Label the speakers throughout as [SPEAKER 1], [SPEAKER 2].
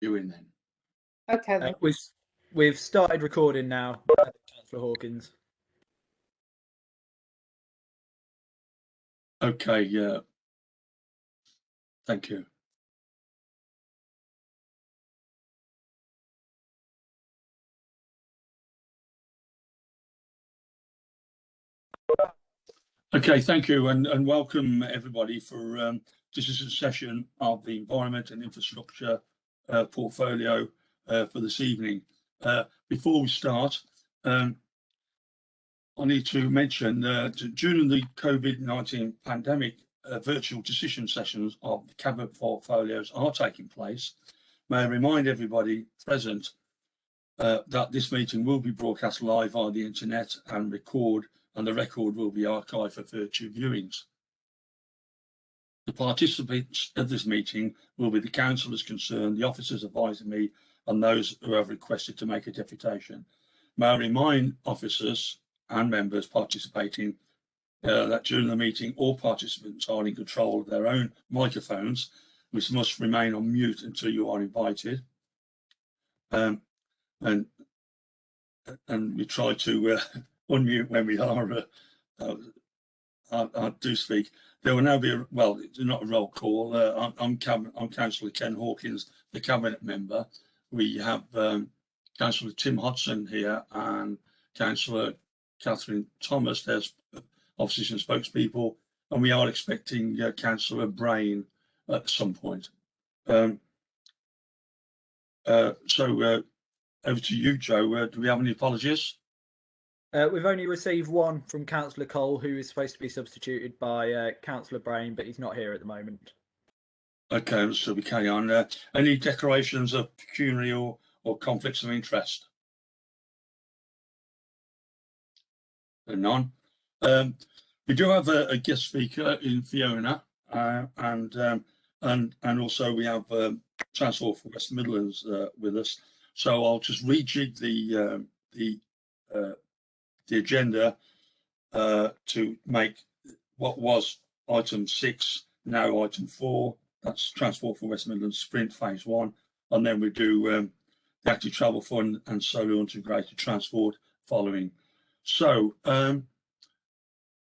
[SPEAKER 1] doing then.
[SPEAKER 2] Okay then.
[SPEAKER 3] We've started recording now, Councillor Hawkins.
[SPEAKER 1] Okay, yeah. Thank you. Okay, thank you, and welcome everybody for this is a session of the Environment and Infrastructure portfolio for this evening. Before we start, I need to mention during the COVID-19 pandemic, virtual decision sessions of the cabinet portfolios are taking place. May I remind everybody present that this meeting will be broadcast live via the internet and the record will be archived for future viewings. The participants of this meeting will be the councillors concerned, the officers advising me, and those who have requested to make a deputation. May I remind officers and members participating that during the meeting all participants are in control of their own microphones, which must remain on mute until you are invited. And we try to unmute when we are I do speak. There will now be it's not a roll call. I'm Councillor Ken Hawkins, the cabinet member. We have Councillor Tim Hodson here and Councillor Catherine Thomas. There's officers and spokespeople, and we are expecting Councillor Brain at some point. So over to you, Joe. Do we have any apologies?
[SPEAKER 3] We've only received one from Councillor Cole, who is supposed to be substituted by Councillor Brain, but he's not here at the moment.
[SPEAKER 1] Okay, so we carry on. Any declarations of pecuniary or conflicts of interest? None. We do have a guest speaker in Fiona, and also we have Transport for West Midlands with us. So I'll just rejig the agenda to make what was item 6 now item 4. That's Transport for West Midlands Sprint Phase 1, and then we do the Active Travel Fund and Solo Integrated Transport following. So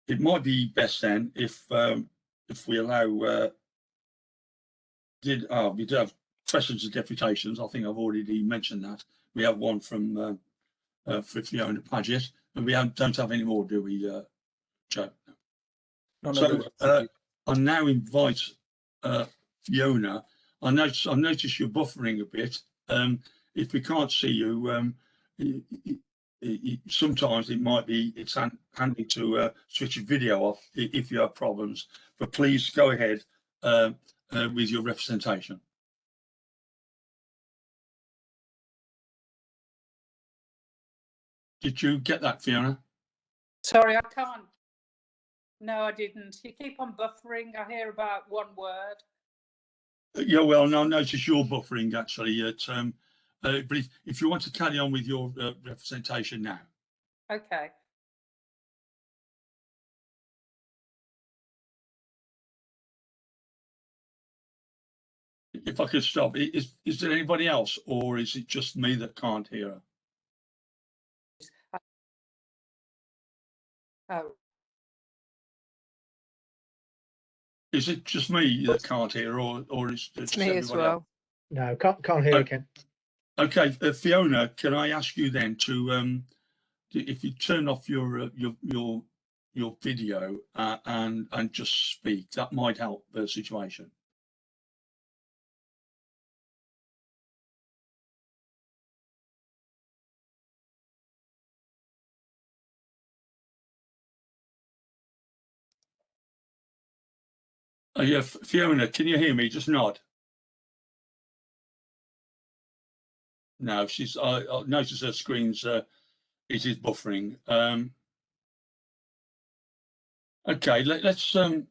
[SPEAKER 1] it might be best then if we allow we do have questions and deputations. I think I've already mentioned that. We have one from for Fiona Paget, and we don't have any more, do we, Joe? So I now invite Fiona. I notice you're buffering a bit. If we can't see you, sometimes it's handy to switch your video off if you have problems. But please go ahead with your representation. Did you get that, Fiona?
[SPEAKER 2] Sorry, I can't. No, I didn't. You keep on buffering. I hear about one word.
[SPEAKER 1] Yeah, well, no, notice you're buffering actually. But if you want to carry on with your representation now.
[SPEAKER 2] Okay.
[SPEAKER 1] If I could stop, is there anybody else, or is it just me that can't hear her?
[SPEAKER 2] Oh.
[SPEAKER 1] Is it just me that can't hear, or is it just
[SPEAKER 4] me as well?
[SPEAKER 1] Else?
[SPEAKER 5] No, can't hear again.
[SPEAKER 1] Okay, Fiona, can I ask you then to if you turn off your video and just speak, that might help the situation. Yeah, Fiona, can you hear me? Just nod. No, she's. I notice her screen's. It is buffering. Okay, let's. I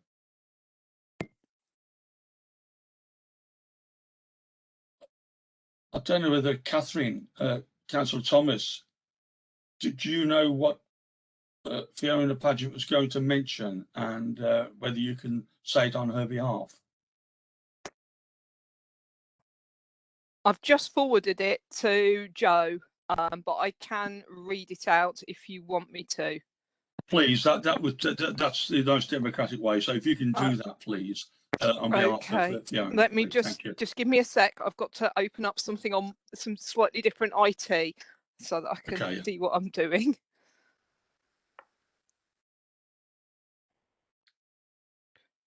[SPEAKER 1] don't know whether Catherine, Councillor Thomas, do you know what Fiona Paget was going to mention, and whether you can say it on her behalf?
[SPEAKER 4] I've just forwarded it to Joe, but I can read it out if you want me to.
[SPEAKER 1] Please, that's the most democratic way. So if you can do that, please, on behalf of Fiona.
[SPEAKER 4] Let me
[SPEAKER 1] please. Thank you.
[SPEAKER 4] just give me a sec. I've got to open up something on some slightly different IT so that I can see what I'm doing.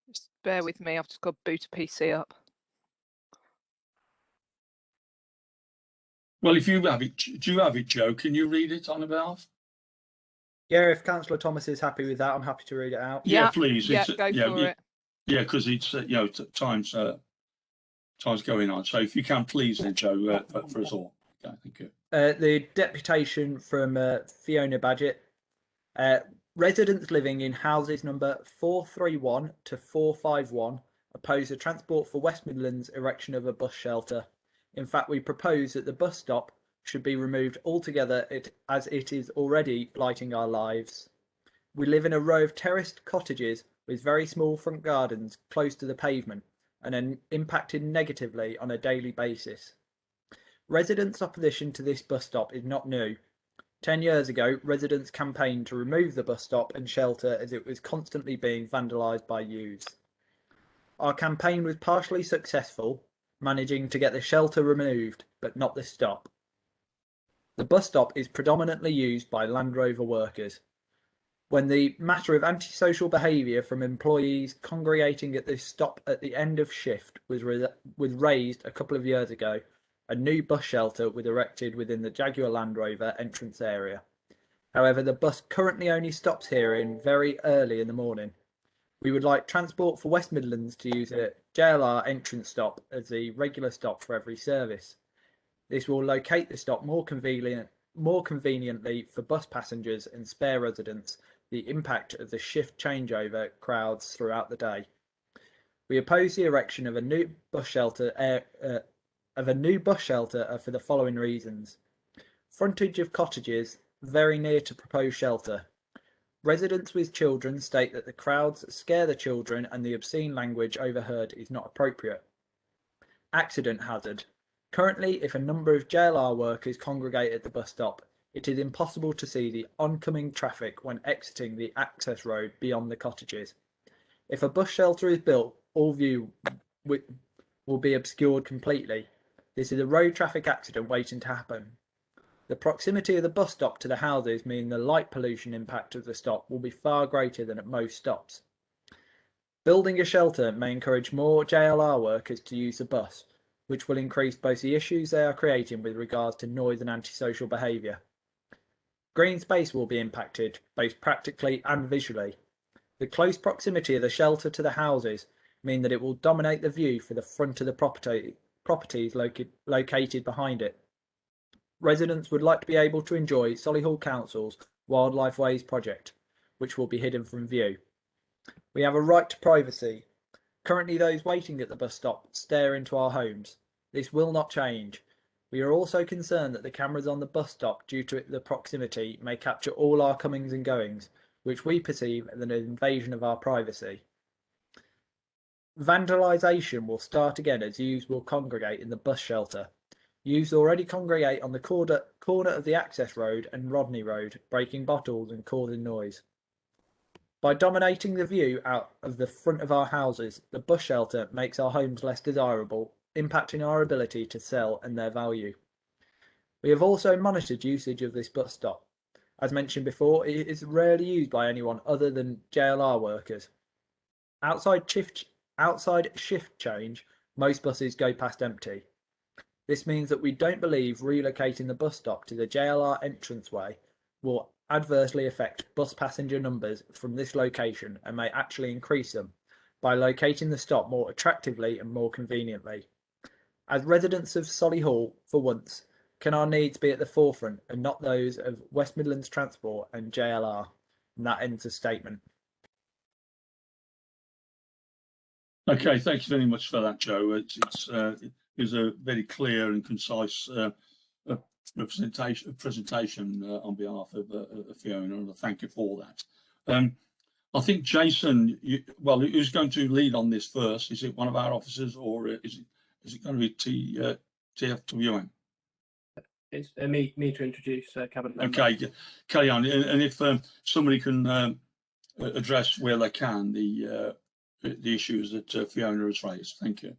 [SPEAKER 4] Just bear with me. I've just got to boot a PC up.
[SPEAKER 1] Well, if you have it, do you have it, Joe? Can you read it on behalf?
[SPEAKER 3] Yeah, if Councillor Thomas is happy with that, I'm happy to read it out.
[SPEAKER 1] Yeah, please.
[SPEAKER 4] Yeah, go for it.
[SPEAKER 1] Yeah, because it's time's going on. So if you can, please, then Joe, for us all. Okay, thank you.
[SPEAKER 3] The deputation from Fiona Badgett. Residents living in houses number 431 to 451 oppose the Transport for West Midlands erection of a bus shelter. In fact, we propose that the bus stop should be removed altogether as it is already blighting our lives. We live in a row of terraced cottages with very small front gardens close to the pavement and are impacted negatively on a daily basis. Residents' opposition to this bus stop is not new. 10 years ago, residents campaigned to remove the bus stop and shelter as it was constantly being vandalised by youths. Our campaign was partially successful, managing to get the shelter removed, but not the stop. The bus stop is predominantly used by Land Rover workers. When the matter of antisocial behaviour from employees congregating at this stop at the end of shift was raised a couple of years ago, a new bus shelter was erected within the Jaguar Land Rover entrance area. However, the bus currently only stops here in very early in the morning. We would like Transport for West Midlands to use a JLR entrance stop as the regular stop for every service. This will locate the stop more conveniently for bus passengers and spare residents the impact of the shift changeover crowds throughout the day. We oppose the erection of a new bus shelter for the following reasons. Frontage of cottages very near to proposed shelter. Residents with children state that the crowds scare the children and the obscene language overheard is not appropriate. Accident hazard. Currently, if a number of JLR workers congregate at the bus stop, it is impossible to see the oncoming traffic when exiting the access road beyond the cottages. If a bus shelter is built, all view will be obscured completely. This is a road traffic accident waiting to happen. The proximity of the bus stop to the houses mean the light pollution impact of the stop will be far greater than at most stops. Building a shelter may encourage more JLR workers to use the bus, which will increase both the issues they are creating with regards to noise and antisocial behaviour. Green space will be impacted, both practically and visually. The close proximity of the shelter to the houses mean that it will dominate the view for the front of the properties located behind it. Residents would like to be able to enjoy Solihull Council's Wildlife Ways project, which will be hidden from view. We have a right to privacy. Currently, those waiting at the bus stop stare into our homes. This will not change. We are also concerned that the cameras on the bus stop, due to the proximity, may capture all our comings and goings, which we perceive as an invasion of our privacy. Vandalisation will start again as youths will congregate in the bus shelter. Youths already congregate on the corner of the access road and Rodney Road, breaking bottles and causing noise. By dominating the view out of the front of our houses, the bus shelter makes our homes less desirable, impacting our ability to sell and their value. We have also monitored usage of this bus stop. As mentioned before, it is rarely used by anyone other than JLR workers. Outside shift change, most buses go past empty. This means that we don't believe relocating the bus stop to the JLR entranceway will adversely affect bus passenger numbers from this location and may actually increase them by locating the stop more attractively and more conveniently. As residents of Solihull, for once, can our needs be at the forefront and not those of West Midlands Transport and JLR? And that ends the statement.
[SPEAKER 1] Okay, thank you very much for that, Joe. It was a very clear and concise presentation on behalf of Fiona, and I thank you for that. I think Jason, who's going to lead on this first? Is it one of our officers, or is it going to be TFWM.
[SPEAKER 5] It's me to introduce cabinet member.
[SPEAKER 1] Okay, carry on. And if somebody can address where they can the issues that Fiona has raised. Thank you.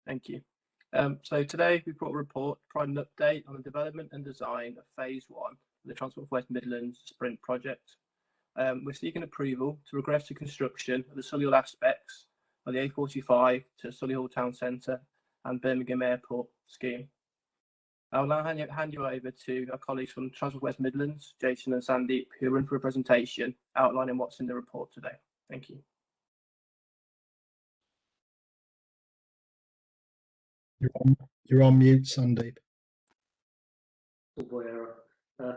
[SPEAKER 5] Thank you. So today we brought a report providing an update on the development and design of phase 1 of the Transport for West Midlands Sprint project. We're seeking approval to progress to construction of the Solihull aspects of the A45 to Solihull Town Centre and Birmingham Airport scheme. I'll now hand you over to our colleagues from Transport West Midlands, Jason and Sandeep, who are in for a presentation outlining what's in the report today. Thank you.
[SPEAKER 6] You're on mute, Sandeep.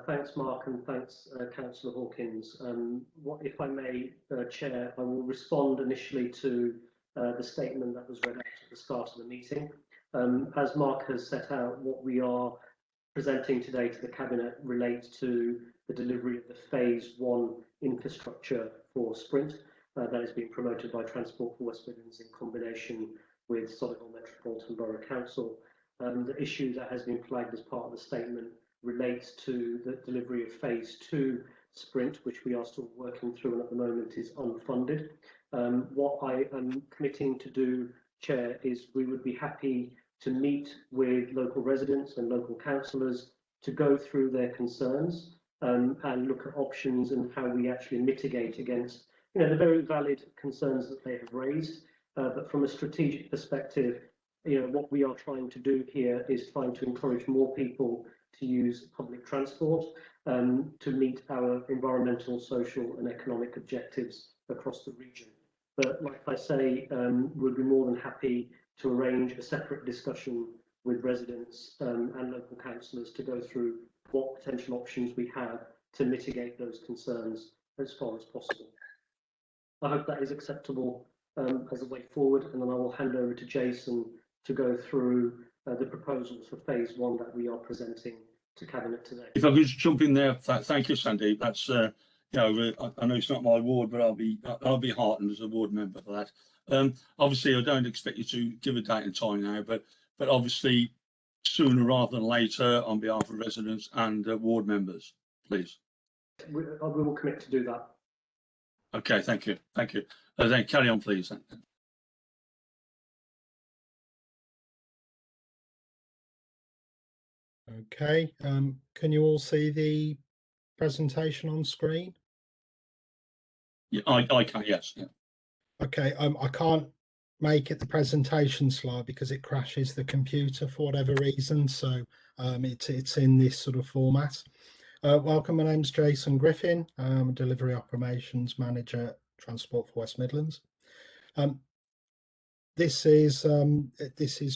[SPEAKER 7] Thanks, Mark, and thanks, Councillor Hawkins. What, if I may, Chair, I will respond initially to the statement that was read out at the start of the meeting. As Mark has set out, what we are presenting today to the Cabinet relates to the delivery of the phase 1 infrastructure for Sprint that is being promoted by Transport for West Midlands in combination with Solihull Metropolitan Borough Council. The issue that has been flagged as part of the statement relates to the delivery of phase 2 Sprint, which we are still working through and at the moment is unfunded. What I am committing to do, Chair, is we would be happy to meet with local residents and local councillors to go through their concerns and look at options and how we actually mitigate against, you know, the very valid concerns that they have raised. But from a strategic perspective, you know, what we are trying to do here is trying to encourage more people to use public transport to meet our environmental, social and economic objectives across the region. But like I say, we'd be more than happy to arrange a separate discussion with residents and local councillors to go through what potential options we have to mitigate those concerns as far as possible. I hope that is acceptable as a way forward, and then I will hand over to Jason to go through the proposals for phase 1 that we are presenting to Cabinet today.
[SPEAKER 1] If I could just jump in there, thank you, Sandeep. That's you know, I know it's not my ward, but I'll be heartened as a ward member for that. Obviously, I don't expect you to give a date and time now, but obviously sooner rather than later, on behalf of residents and ward members, please.
[SPEAKER 7] We will commit to do that.
[SPEAKER 1] Okay, thank you. Then carry on, please.
[SPEAKER 6] Okay, can you all see the presentation on screen?
[SPEAKER 1] Yeah, I can, yes. Yeah.
[SPEAKER 6] Okay, I can't make it the presentation slide because it crashes the computer for whatever reason, so it's in this sort of format. Welcome, my name's Jason Griffin. I'm a Delivery Operations Manager, Transport for West Midlands. This is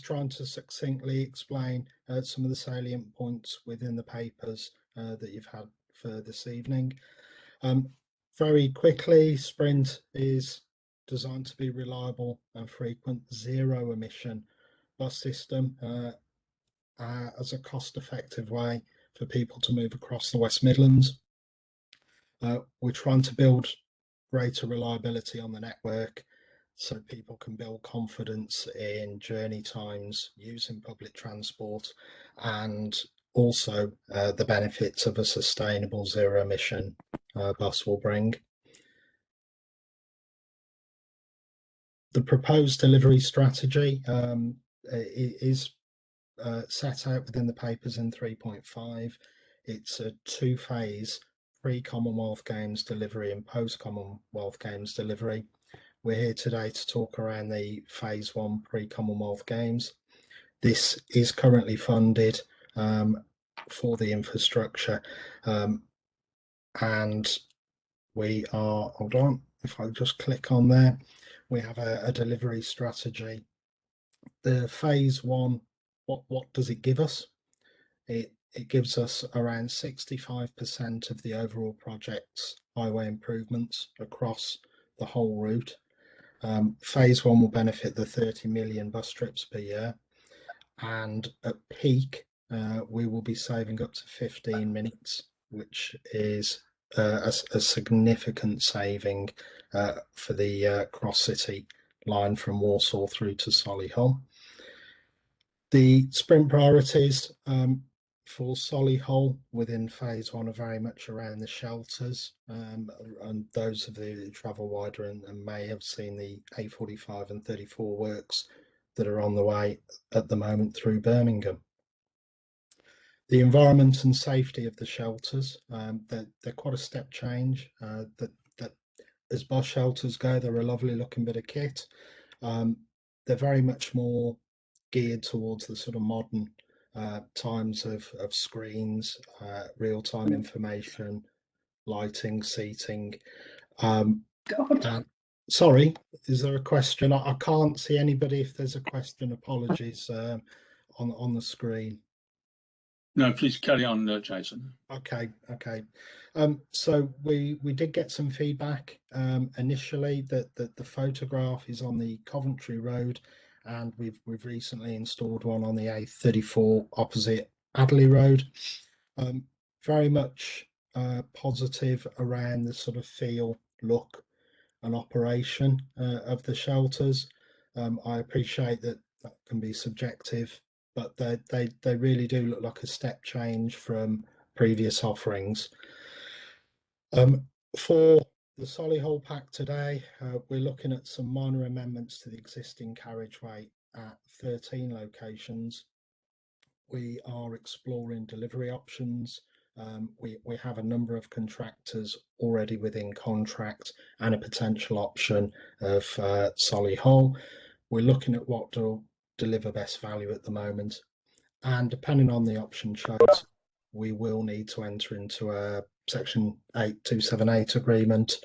[SPEAKER 6] trying to succinctly explain some of the salient points within the papers that you've had for this evening. Very quickly, Sprint is designed to be reliable and frequent zero emission bus system as a cost-effective way for people to move across the West Midlands. We're trying to build greater reliability on the network so people can build confidence in journey times using public transport, and also the benefits of a sustainable zero emission bus will bring. The proposed delivery strategy is set out within the papers in 3.5. It's a 2-phase pre-Commonwealth Games delivery and post-Commonwealth Games delivery. We're here today to talk around the phase 1 pre-Commonwealth Games. This is currently funded for the infrastructure, and we are, hold on, if I just click on there, we have a delivery strategy. The phase 1, what does it give us? It gives us around 65% of the overall project's highway improvements across the whole route. Phase 1 will benefit the 30 million bus trips per year, and at peak we will be saving up to 15 minutes, which is a significant saving for the cross-city line from Walsall through to Solihull. The sprint priorities for Solihull within phase one are very much around the shelters, and those of you who travel wider and may have seen the A45 and 34 works that are on the way at the moment through Birmingham. The environment and safety of the shelters, they're quite a step change. That as bus shelters go, they're a lovely looking bit of kit. They're very much more geared towards the sort of modern times of screens, real-time information, lighting, seating. Sorry, is there a question? I can't see anybody. If there's a question, apologies on the screen.
[SPEAKER 1] No, please carry on, Jason.
[SPEAKER 6] Okay. So we did get some feedback initially that the photograph is on the Coventry Road, and we've recently installed one on the A34 opposite Adderley Road. Very much positive around the sort of feel, look, and operation of the shelters. I appreciate that can be subjective, but they really do look like a step change from previous offerings. For the Solihull pack today, we're looking at some minor amendments to the existing carriageway at 13 locations. We are exploring delivery options. We have a number of contractors already within contract and a potential option of Solihull. We're looking at what will deliver best value at the moment, and depending on the option chosen, we will need to enter into a Section 8278 agreement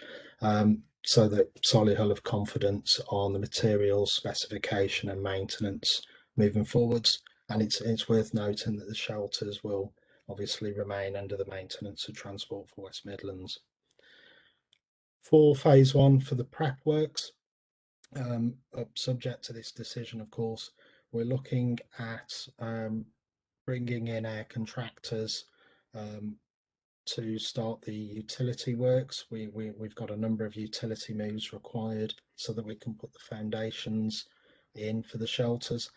[SPEAKER 6] so that Solihull have confidence on the materials specification and maintenance moving forwards. And it's worth noting that the shelters will obviously remain under the maintenance of Transport for West Midlands. For phase one, for the prep works, subject to this decision, of course, we're looking at bringing in our contractors to start the utility works. We've got a number of utility moves required so that we can put the foundations in for the shelters.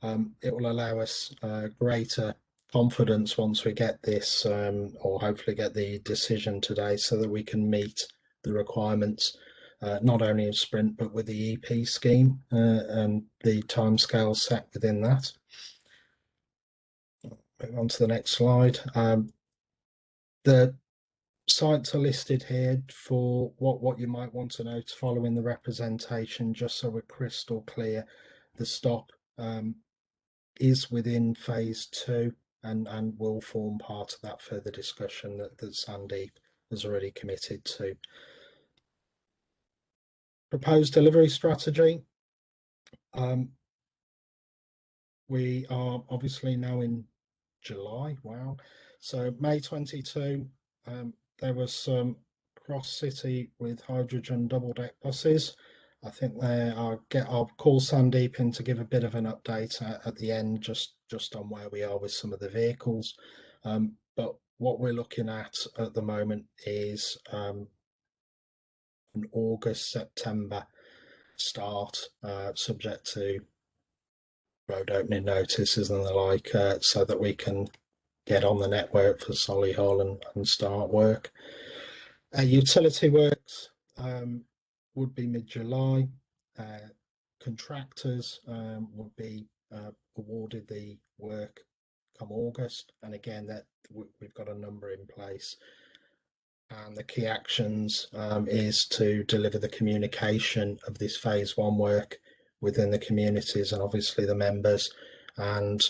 [SPEAKER 6] It will allow us greater confidence once we get this, or hopefully get the decision today, so that we can meet the requirements not only of Sprint but with the EP scheme and the timescales set within that. Move on to the next slide. The sites are listed here for what you might want to know following the representation, just so we're crystal clear. The stop is within phase two and will form part of that further discussion that Sandeep has already committed to. Proposed delivery strategy. We are obviously now in July. Wow. So May 22, there was some cross-city with hydrogen double-deck buses. I think I'll call Sandeep in to give a bit of an update at the end, just on where we are with some of the vehicles. But what we're looking at the moment is an August, September start, subject to road opening notices and the like, so that we can get on the network for Solihull and start work. Utility works would be mid-July. Contractors would be awarded the work come August, and again that we've got a number in place. And the key actions is to deliver the communication of this phase one work within the communities and obviously the members, and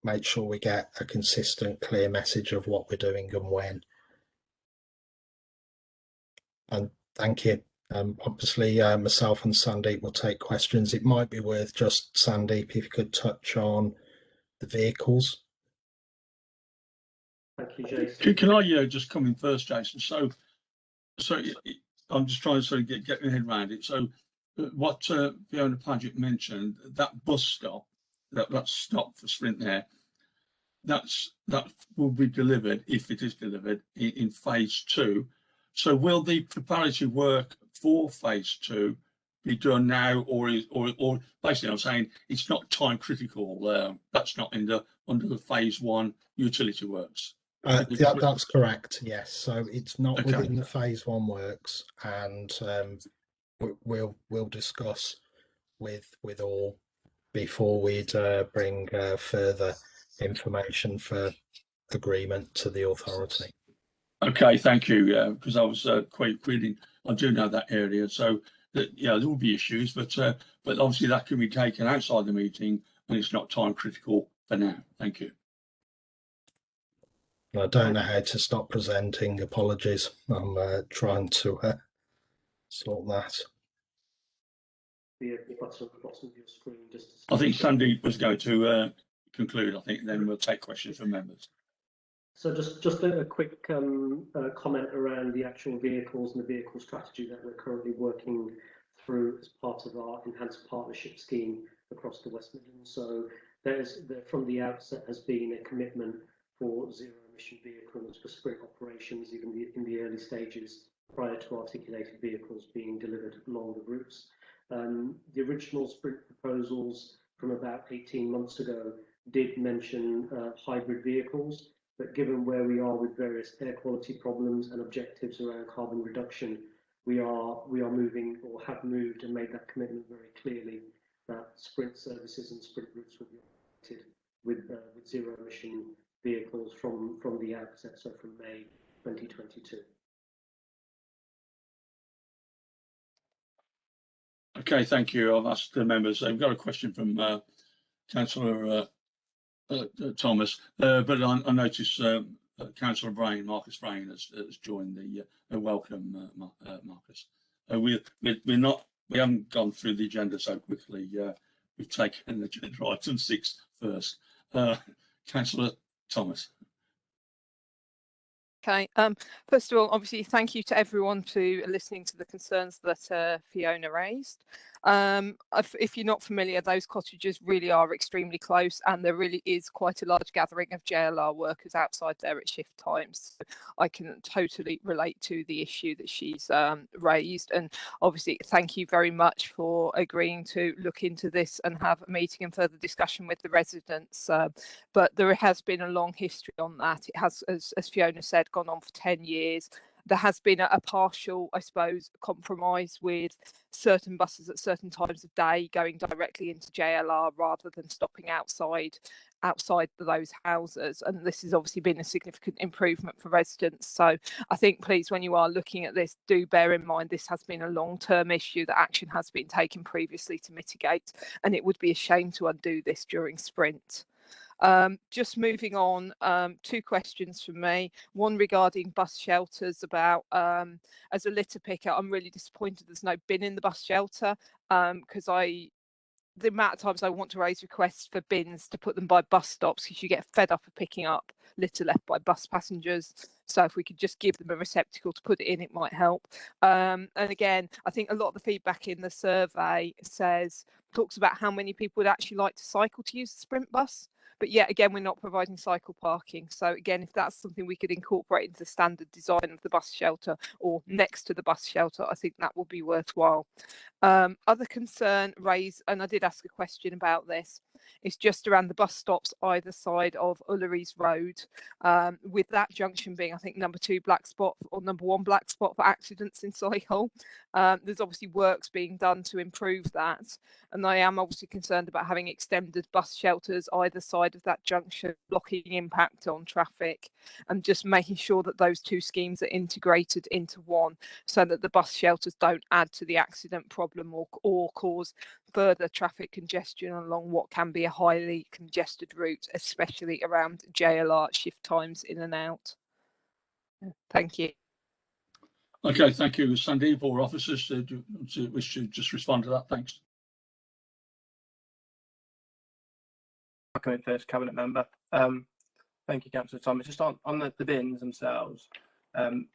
[SPEAKER 6] make sure we get a consistent, clear message of what we're doing and when. And thank you. Obviously, myself and Sandeep will take questions. It might be worth just, Sandeep, if you could touch on the vehicles.
[SPEAKER 7] Thank you, Jason.
[SPEAKER 1] Can I just come in first, Jason? So I'm just trying to sort of get my head around it. So what Fiona Paget mentioned, that bus stop, that stop for Sprint there, that will be delivered, if it is delivered, in phase two. So will the preparatory work for phase two be done now, or basically I'm saying it's not time critical. That's not under the phase 1 utility works.
[SPEAKER 6] Yeah, that's correct. Yes, so it's not
[SPEAKER 1] Okay.
[SPEAKER 6] within the phase 1 works, and we'll discuss with all before we'd bring further information for agreement to the authority.
[SPEAKER 1] Okay, thank you. Because I was quite reading, I do know that area, so that there will be issues, but obviously that can be taken outside the meeting, and it's not time critical for now. Thank you.
[SPEAKER 6] I don't know how to stop presenting. Apologies. I'm trying to sort that.
[SPEAKER 7] The button at the bottom of your screen.
[SPEAKER 1] I think Sandy was going to conclude. I think then we'll take questions from members.
[SPEAKER 7] So just a quick comment around the actual vehicles and the vehicle strategy that we're currently working through as part of our enhanced partnership scheme across the West Midlands. So there from the outset has been a commitment for zero emission vehicles for sprint operations, even in the early stages prior to articulated vehicles being delivered along the routes. The original sprint proposals from about 18 months ago did mention hybrid vehicles. But given where we are with various air quality problems and objectives around carbon reduction, we are moving, or have moved and made that commitment very clearly, that sprint services and sprint routes will be operated with zero emission vehicles from the outset, so from May 2022.
[SPEAKER 1] Okay, thank you. I've asked the members. I've got a question from Councillor Thomas, but I notice Councillor Marcus Brain has joined the welcome, Marcus. We haven't gone through the agenda so quickly. We've taken agenda item 6 first. Councillor Thomas.
[SPEAKER 4] Okay. First of all, obviously, thank you to everyone for listening to the concerns that Fiona raised. If you're not familiar, those cottages really are extremely close, and there really is quite a large gathering of JLR workers outside there at shift times. So I can totally relate to the issue that she's raised, and obviously thank you very much for agreeing to look into this and have a meeting and further discussion with the residents. But there has been a long history on that. It has, as Fiona said, gone on for 10 years. There has been a partial, I suppose, compromise with certain buses at certain times of day going directly into JLR rather than stopping outside those houses, and this has obviously been a significant improvement for residents. So I think, please, when you are looking at this, do bear in mind this has been a long-term issue that action has been taken previously to mitigate, and it would be a shame to undo this during sprint. Just moving on, 2 questions from me. One regarding bus shelters. About as a litter picker, I'm really disappointed there's no bin in the bus shelter, because the amount of times I want to raise requests for bins to put them by bus stops, because you get fed up of picking up litter left by bus passengers. So if we could just give them a receptacle to put it in, it might help. And again, I think a lot of the feedback in the survey talks about how many people would actually like to cycle to use the sprint bus. But yet again, we're not providing cycle parking. So again, if that's something we could incorporate into the standard design of the bus shelter or next to the bus shelter, I think that would be worthwhile. Other concern raised, and I did ask a question about this, is just around the bus stops either side of Ullery's Road, with that junction being, I think, number 2 black spot or number 1 black spot for accidents in Solihull. There's obviously works being done to improve that, and I am obviously concerned about having extended bus shelters either side of that junction, blocking impact on traffic, and just making sure that those 2 schemes are integrated into one, so that the bus shelters don't add to the accident problem or cause further traffic congestion along what can be a highly congested route, especially around JLR shift times in and out. Thank you.
[SPEAKER 1] Okay, thank you. Sandeep or officers, do you wish to just respond to that? Thanks.
[SPEAKER 5] I'll come in first, Cabinet Member. Thank you, Councillor Thomas. Just on the bins themselves,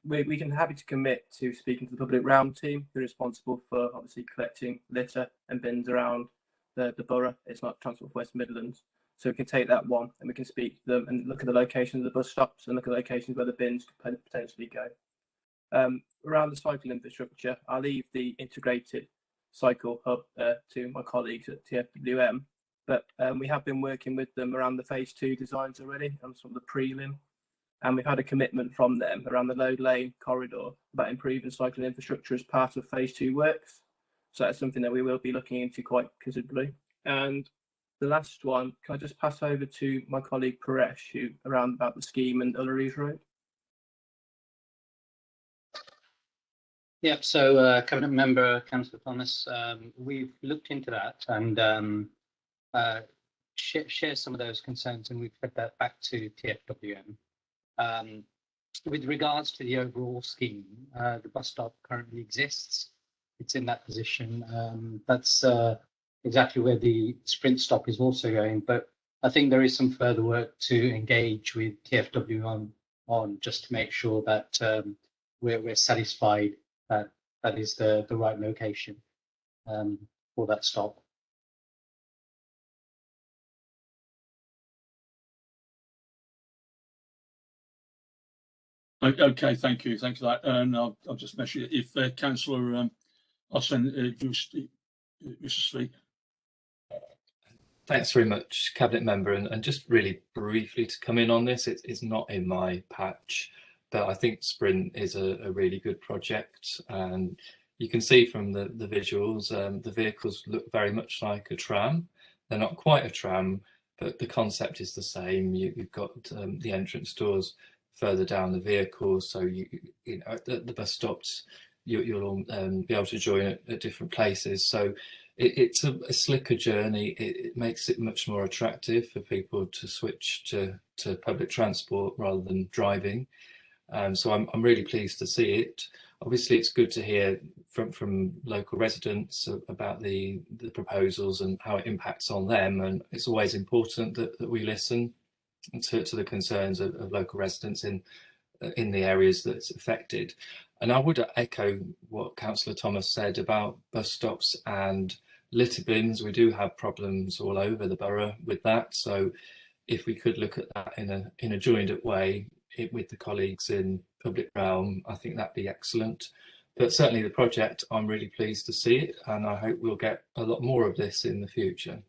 [SPEAKER 5] we can happy to commit to speaking to the public realm team. They're responsible for obviously collecting litter and bins around the borough. It's not Transport for West Midlands. So we can take that one and we can speak to them and look at the locations of the bus stops and look at the locations where the bins could potentially go. Around the cycle infrastructure, I'll leave the integrated cycle hub to my colleagues at TFWM. But we have been working with them around the phase 2 designs already and some of the prelim. And we've had a commitment from them around the Load Lane corridor about improving cycling infrastructure as part of phase 2 works. So that's something that we will be looking into quite considerably. And the last one, can I just pass over to my colleague Paresh, who around about the scheme and Ullery's Road?
[SPEAKER 8] Yep, so Cabinet Member Councillor Thomas, we've looked into that and share some of those concerns, and we've fed that back to TFWM. With regards to the overall scheme, the bus stop currently exists. It's in that position. That's exactly where the sprint stop is also going. But I think there is some further work to engage with TFW on just to make sure that we're satisfied that that is the right location for that stop.
[SPEAKER 1] Okay, thank you for that. And I'll just mention if Councillor Austin, you wish to speak.
[SPEAKER 9] Thanks very much, Cabinet Member, and just really briefly to come in on this, it's not in my patch, but I think Sprint is a really good project, and you can see from the visuals, the vehicles look very much like a tram. They're not quite a tram, but the concept is the same. You've got the entrance doors further down the vehicle, so you know at the bus stops you'll all be able to join at different places. So it's a slicker journey. It makes it much more attractive for people to switch to public transport rather than driving. So I'm really pleased to see it. Obviously, it's good to hear from local residents about the proposals and how it impacts on them. And it's always important that we listen to the concerns of local residents in the areas that's affected. And I would echo what Councillor Thomas said about bus stops and litter bins. We do have problems all over the borough with that. So if we could look at that in a joined up way with the colleagues in public realm, I think that'd be excellent. But certainly the project, I'm really pleased to see it, and I hope we'll get a lot more of this in the future.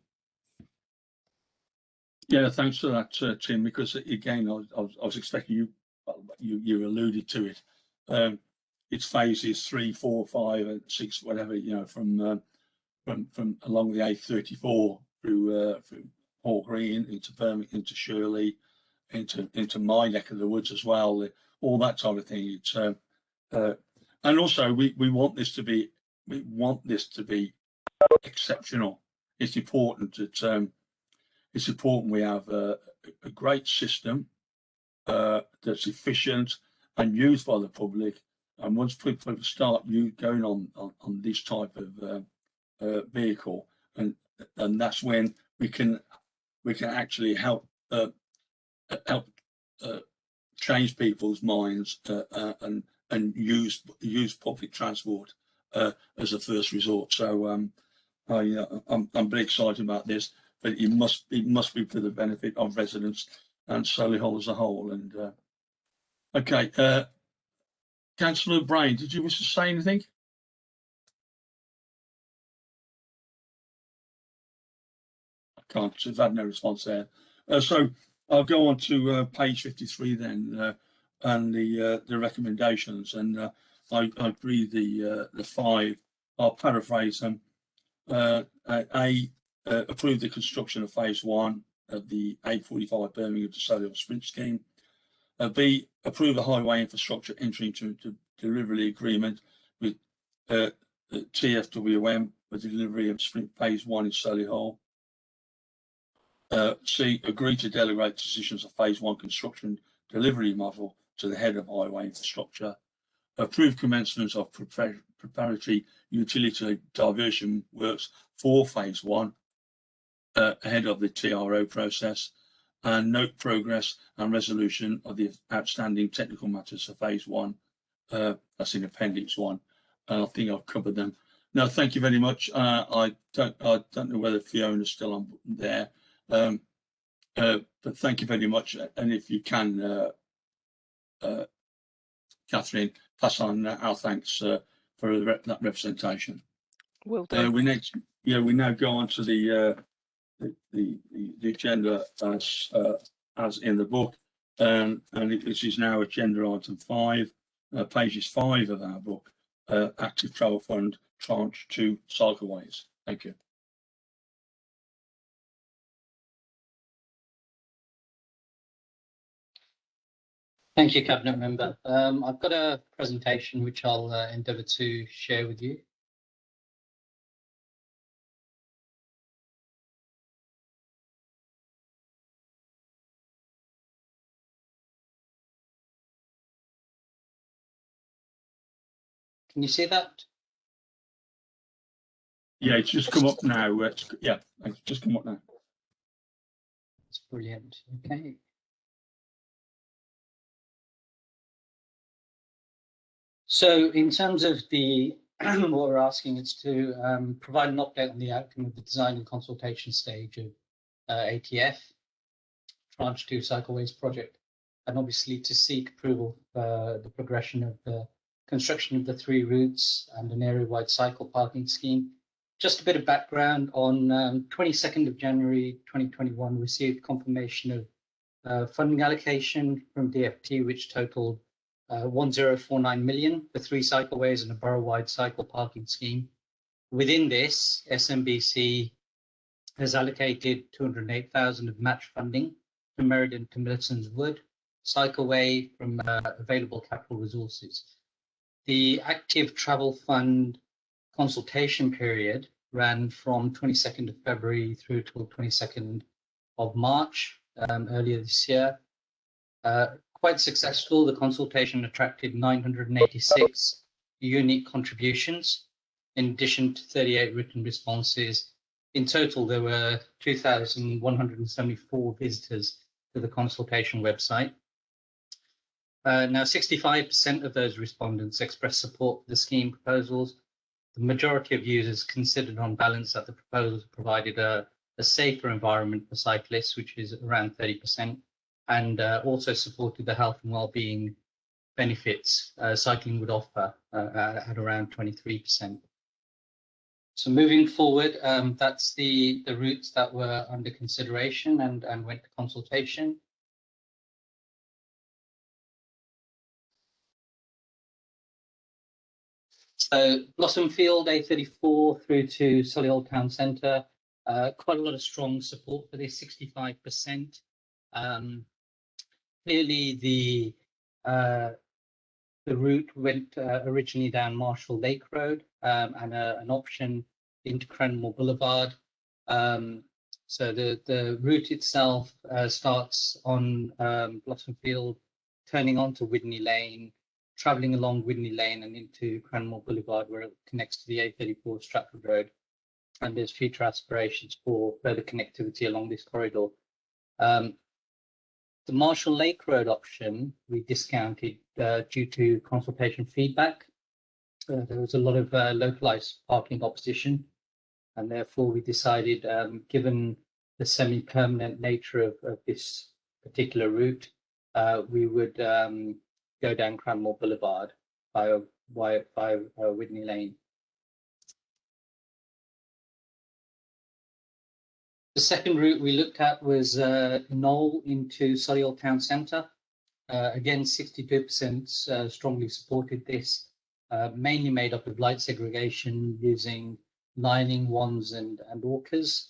[SPEAKER 1] Yeah, thanks for that, Tim, because again, I was expecting you alluded to it. It's phases 3, 4, 5, and 6, whatever, you know, from along the A34 through Hall Green into Birmingham, into Shirley, into my neck of the woods as well. All that type of thing. It's and also we want this to be exceptional. It's important that it's important we have a great system that's efficient and used by the public. And once people start going on this type of vehicle, and that's when we can actually help change people's minds and use public transport as a first resort. So I'm very excited about this, but it must be for the benefit of residents and Solihull as a whole. And okay, Councillor Brain, did you wish to say anything? I can't. I've had no response there. So I'll go on to page 53 then, and the recommendations. And I agree the 5. I'll paraphrase them. Approve the construction of phase 1 of the A45 Birmingham to Solihull Sprint scheme. B, approve the highway infrastructure entering into delivery agreement with TFWM for delivery of Sprint phase 1 in Solihull. C, agree to delegate decisions of phase 1 construction delivery model to the head of highway infrastructure. Approve commencement of preparatory utility diversion works for phase 1 ahead of the TRO process, and note progress and resolution of the outstanding technical matters for phase 1. That's in appendix 1. And I think I've covered them. No, thank you very much. I don't know whether Fiona's still on there. But thank you very much, and if you can, Catherine, pass on our thanks for that representation.
[SPEAKER 4] Will do.
[SPEAKER 1] We next, yeah, we now go on to the agenda as in the book, this is now agenda item 5, pages 5 of our book, active travel fund tranche 2 cycleways. Thank you.
[SPEAKER 8] Thank you, Cabinet Member. I've got a presentation which I'll endeavour to share with you. Can you see that?
[SPEAKER 1] Yeah, it's just come up now. Yeah, it's just come up now.
[SPEAKER 8] That's brilliant. Okay. So in terms of the what we're asking is to provide an update on the outcome of the design and consultation stage of ATF Tranche 2 Cycleways project, and obviously to seek approval for the progression of the construction of the 3 routes and an area-wide cycle parking scheme. Just a bit of background: on 22nd of January 2021, we received confirmation of funding allocation from DFT, which totaled 1049 million for 3 cycleways and a borough-wide cycle parking scheme. Within this, SMBC has allocated 208,000 of match funding to Meridenta to Millicent's Wood Cycleway from available capital resources. The active travel fund consultation period ran from 22nd of February through till 22nd of March earlier this year. Quite successful. The consultation attracted 986 unique contributions, in addition to 38 written responses. In total, there were 2,174 visitors to the consultation website. Now, 65% of those respondents expressed support for the scheme proposals. The majority of users considered on balance that the proposals provided a safer environment for cyclists, which is around 30%. And also supported the health and well-being benefits cycling would offer at around 23%. So moving forward, that's the routes that were under consideration and went to consultation. So Blossomfield A34 through to Solihull Town Centre, quite a lot of strong support for this, 65%. Clearly, the route went originally down Marshall Lake Road and an option into Cranmore Boulevard. So the route itself starts on Blossomfield, turning onto Whitney Lane, travelling along Whitney Lane and into Cranmore Boulevard, where it connects to the A34 Stratford Road. And there's future aspirations for further connectivity along this corridor. The Marshall Lake Road option we discounted due to consultation feedback. There was a lot of localised parking opposition, and therefore we decided, given the semi-permanent nature of this particular route, we would go down Cranmore Boulevard by Whitney Lane. The second route we looked at was Knoll into Solihull Town Centre. Again, 62% strongly supported this, mainly made up of light segregation using lining, wands and orcas,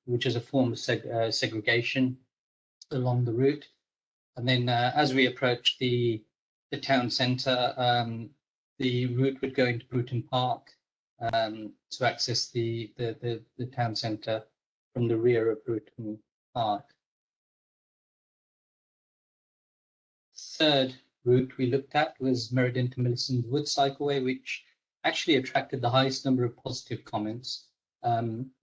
[SPEAKER 8] which is a form of segregation along the route. And then as we approach the town centre, the route would go into Bruton Park to access the town centre from the rear of Bruton Park. Third route we looked at was Meridenta to Millicent's Wood Cycleway, which actually attracted the highest number of positive comments,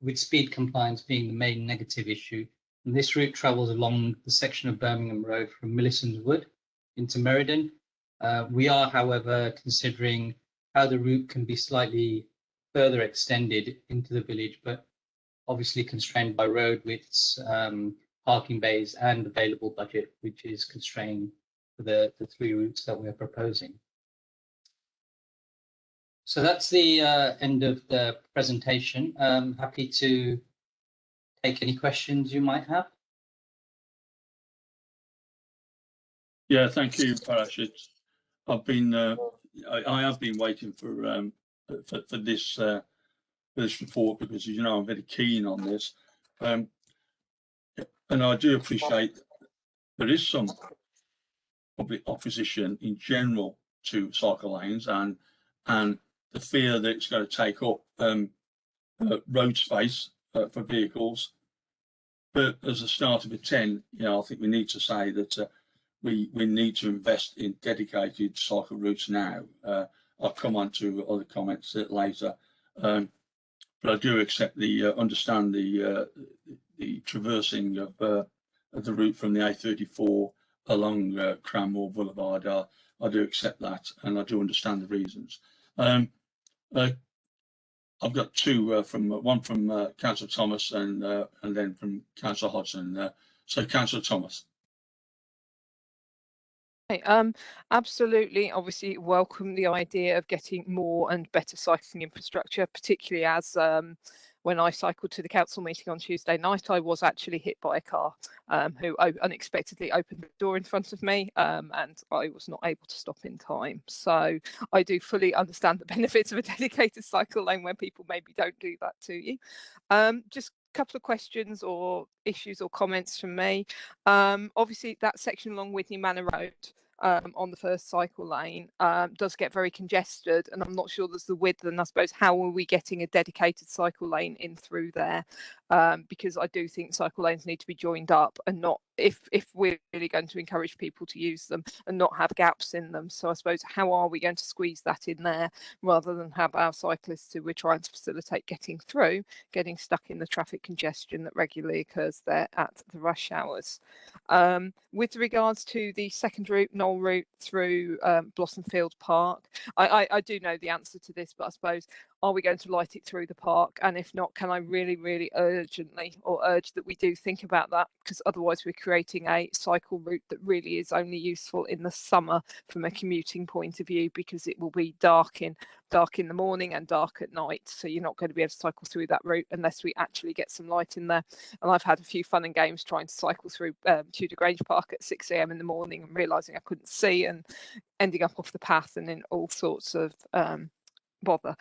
[SPEAKER 8] with speed compliance being the main negative issue. And this route travels along the section of Birmingham Road from Millicent's Wood into Meriden. We are, however, considering how the route can be slightly further extended into the village, but obviously constrained by road widths, parking bays and available budget, which is constrained for the 3 routes that we're proposing. So that's the end of the presentation. Happy to take any questions you might have.
[SPEAKER 1] Yeah, thank you, Parash. I've been, I have been waiting for this this report because, as you know, I'm very keen on this, and I do appreciate there is some public opposition in general to cycle lanes and the fear that it's going to take up road space for vehicles. But as a start of a 10, you know, I think we need to say that we need to invest in dedicated cycle routes now. I'll come on to other comments later, but I do accept the understand the traversing of the route from the A34 along Cranmore Boulevard. I do accept that, and I do understand the reasons. I've got two from one from Councillor Thomas and then from Councillor Hodgson. So, Councillor Thomas.
[SPEAKER 4] Absolutely, obviously welcome the idea of getting more and better cycling infrastructure, particularly as when I cycled to the council meeting on Tuesday night, I was actually hit by a car who unexpectedly opened the door in front of me, and I was not able to stop in time. So I do fully understand the benefits of a dedicated cycle lane when people maybe don't do that to you. Just a couple of questions or issues or comments from me. Obviously, that section along Whitney Manor Road on the first cycle lane does get very congested, and I'm not sure there's the width, and I suppose how are we getting a dedicated cycle lane in through there, because I do think cycle lanes need to be joined up and not, if we're really going to encourage people to use them, and not have gaps in them. So I suppose how are we going to squeeze that in there rather than have our cyclists who we're trying to facilitate getting through getting stuck in the traffic congestion that regularly occurs there at the rush hours. With regards to the second route, Knoll route through Blossomfield Park, I do know the answer to this, but I suppose, are we going to light it through the park? And if not, can I really, really urgently urge that we do think about that? Because otherwise we're creating a cycle route that really is only useful in the summer from a commuting point of view, because it will be dark in the morning and dark at night. So you're not going to be able to cycle through that route unless we actually get some light in there. And I've had a few fun and games trying to cycle through Tudor Grange Park at 6 a.m. in the morning and realising I couldn't see and ending up off the path and in all sorts of bother.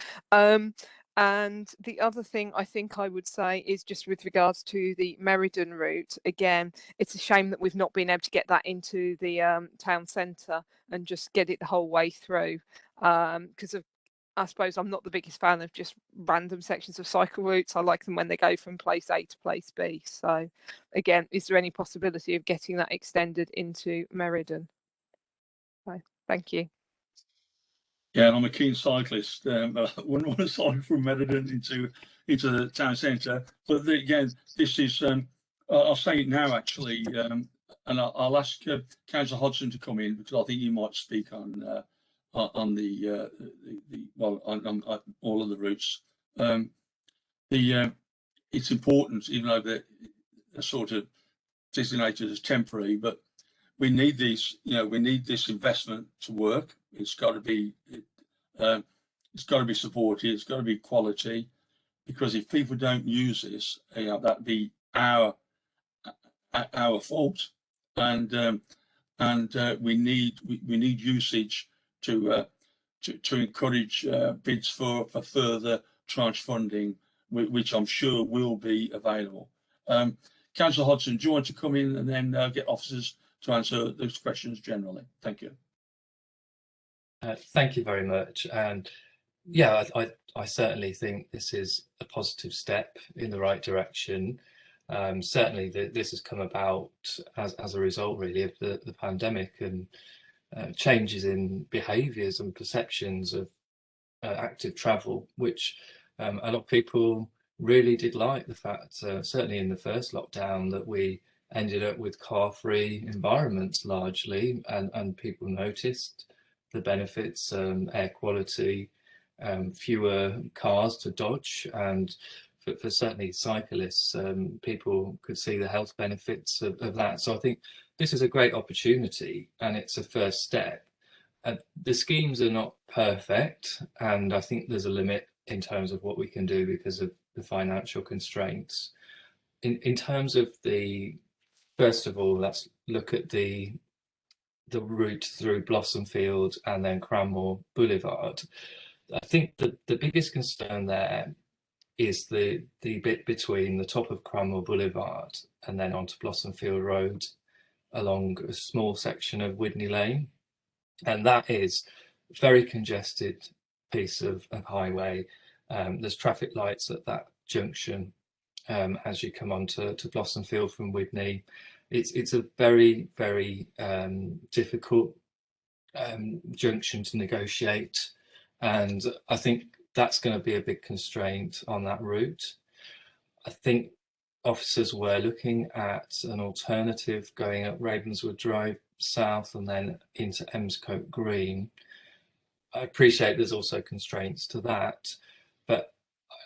[SPEAKER 4] And the other thing I think I would say is just with regards to the Meridenta route, again, it's a shame that we've not been able to get that into the town centre and just get it the whole way through, because of, I suppose I'm not the biggest fan of just random sections of cycle routes. I like them when they go from place A to place B. So again, is there any possibility of getting that extended into Meridenta? So, thank you.
[SPEAKER 1] Yeah, and I'm a keen cyclist. I wouldn't want to cycle from Meridenta into the town centre. But again, this is, I'll say it now actually, and I'll ask Councillor Hodgson to come in, because I think you might speak on all of the routes. It's important, even though they're sort of designated as temporary, but we need these, you know, we need this investment to work. It's got to be supported. It's got to be quality, because if people don't use this, you know, that'd be our fault. And we need usage to encourage bids for further tranche funding, which I'm sure will be available. Councillor Hodgson, do you want to come in and then get officers to answer those questions generally? Thank you.
[SPEAKER 9] Thank you very much. And yeah, I certainly think this is a positive step in the right direction. Certainly this has come about as a result really of the pandemic and changes in behaviours and perceptions of active travel, which a lot of people really did like the fact, certainly in the first lockdown, that we ended up with car-free environments largely, and people noticed the benefits, air quality, fewer cars to dodge, and for certainly cyclists, people could see the health benefits of that. So I think this is a great opportunity, and it's a first step. The schemes are not perfect, and I think there's a limit in terms of what we can do because of the financial constraints. In terms of first of all, let's look at the route through Blossomfield and then Cranmore Boulevard. I think the biggest concern there is the bit between the top of Cranmore Boulevard and then onto Blossomfield Road along a small section of Whitney Lane. And that is a very congested piece of highway. There's traffic lights at that junction as you come onto Blossomfield from Whitney. It's a very, very difficult junction to negotiate, and I think that's going to be a big constraint on that route. I think officers were looking at an alternative going up Ravenswood Drive south and then into Emscote Green. I appreciate there's also constraints to that, but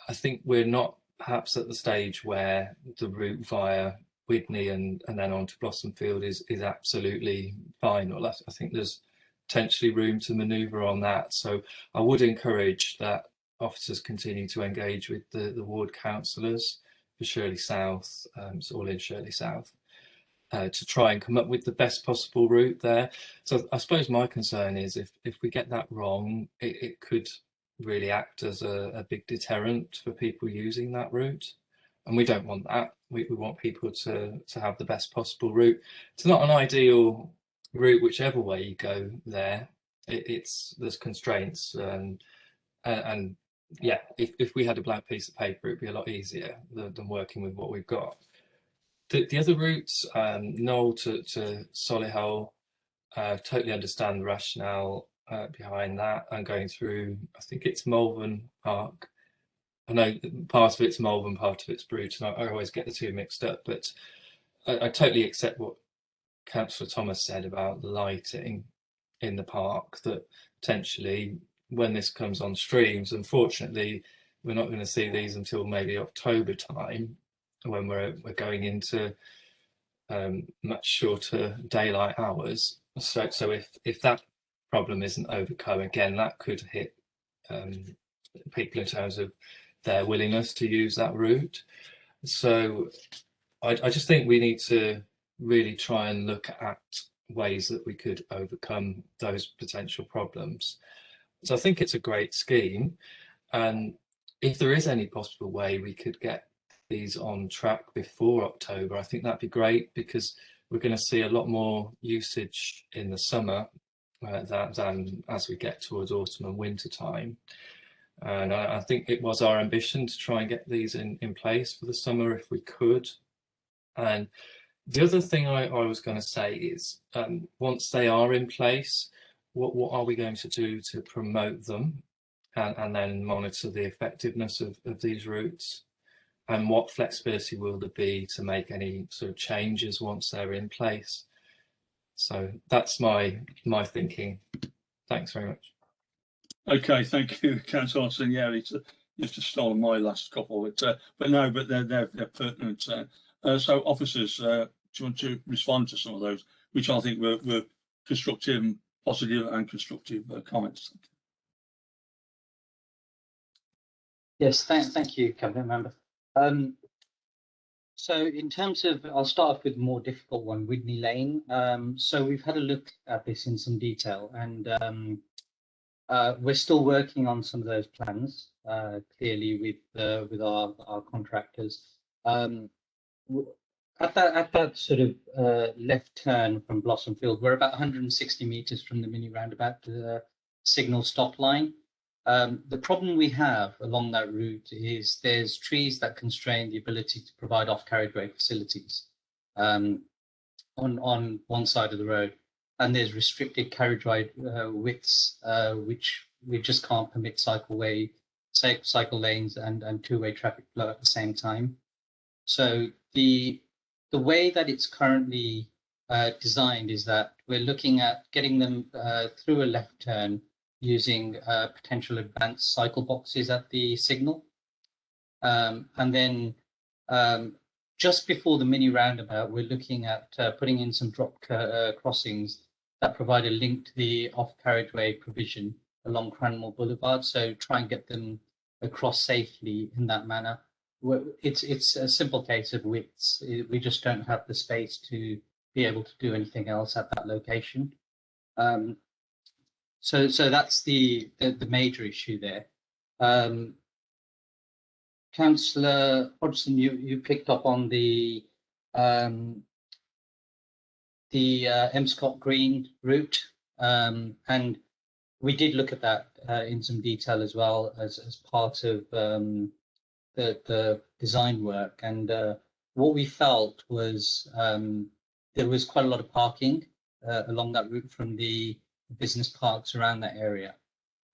[SPEAKER 9] I think we're not perhaps at the stage where the route via Whitney and then on to Blossomfield is absolutely final. I think there's potentially room to manoeuvre on that. So I would encourage that officers continue to engage with the ward councillors for Shirley South, it's all in Shirley South, to try and come up with the best possible route there. So I suppose my concern is if we get that wrong, it could really act as a big deterrent for people using that route. And we don't want that. We want people to have the best possible route. It's not an ideal route whichever way you go there. There's constraints and yeah, if we had a blank piece of paper, it'd be a lot easier than working with what we've got. The other routes, Knoll to Solihull, totally understand the rationale behind that, and going through, I think it's Malvern Park. I know part of it's Malvern, part of it's Bruton. I always get the two mixed up, but I totally accept what Councillor Thomas said about the lighting in the park, that potentially when this comes on streams, unfortunately, we're not going to see these until maybe October time, when we're going into much shorter daylight hours. So if that problem isn't overcome, again, that could hit people in terms of their willingness to use that route. So I just think we need to really try and look at ways that we could overcome those potential problems. So I think it's a great scheme, and if there is any possible way we could get these on track before October, I think that'd be great, because we're going to see a lot more usage in the summer than as we get towards autumn and winter time. And I think it was our ambition to try and get these in place for the summer if we could. And the other thing I was going to say is, once they are in place, what are we going to do to promote them and then monitor the effectiveness of these routes? And what flexibility will there be to make any sort of changes once they're in place? So that's my thinking. Thanks very much.
[SPEAKER 1] Okay, thank you, Councillor Austin. Yeah, you've just stolen my last couple, but no, but they're pertinent. So, officers, do you want to respond to some of those, which I think were constructive, positive, and constructive comments?
[SPEAKER 8] Yes, thank you, Cabinet Member. So in terms of, I'll start off with the more difficult one, Whitney Lane. So we've had a look at this in some detail, and we're still working on some of those plans, clearly with our contractors. At that sort of left turn from Blossomfield, we're about 160 meters from the mini roundabout to the signal stop line. The problem we have along that route is there's trees that constrain the ability to provide off-carriageway facilities on one side of the road, and there's restricted carriageway widths, which we just can't permit cycle lanes and two-way traffic flow at the same time. So the way that it's currently designed is that we're looking at getting them through a left turn using potential advanced cycle boxes at the signal. And then just before the mini roundabout, we're looking at putting in some drop crossings that provide a link to the off carriageway provision along Cranmore Boulevard. So try and get them across safely in that manner. It's a simple case of widths. We just don't have the space to be able to do anything else at that location. So that's the major issue there. Councillor Hodgson, you picked up on the Emscott Green route, and we did look at that in some detail as well as part of the design work. And what we felt was there was quite a lot of parking along that route from the business parks around that area.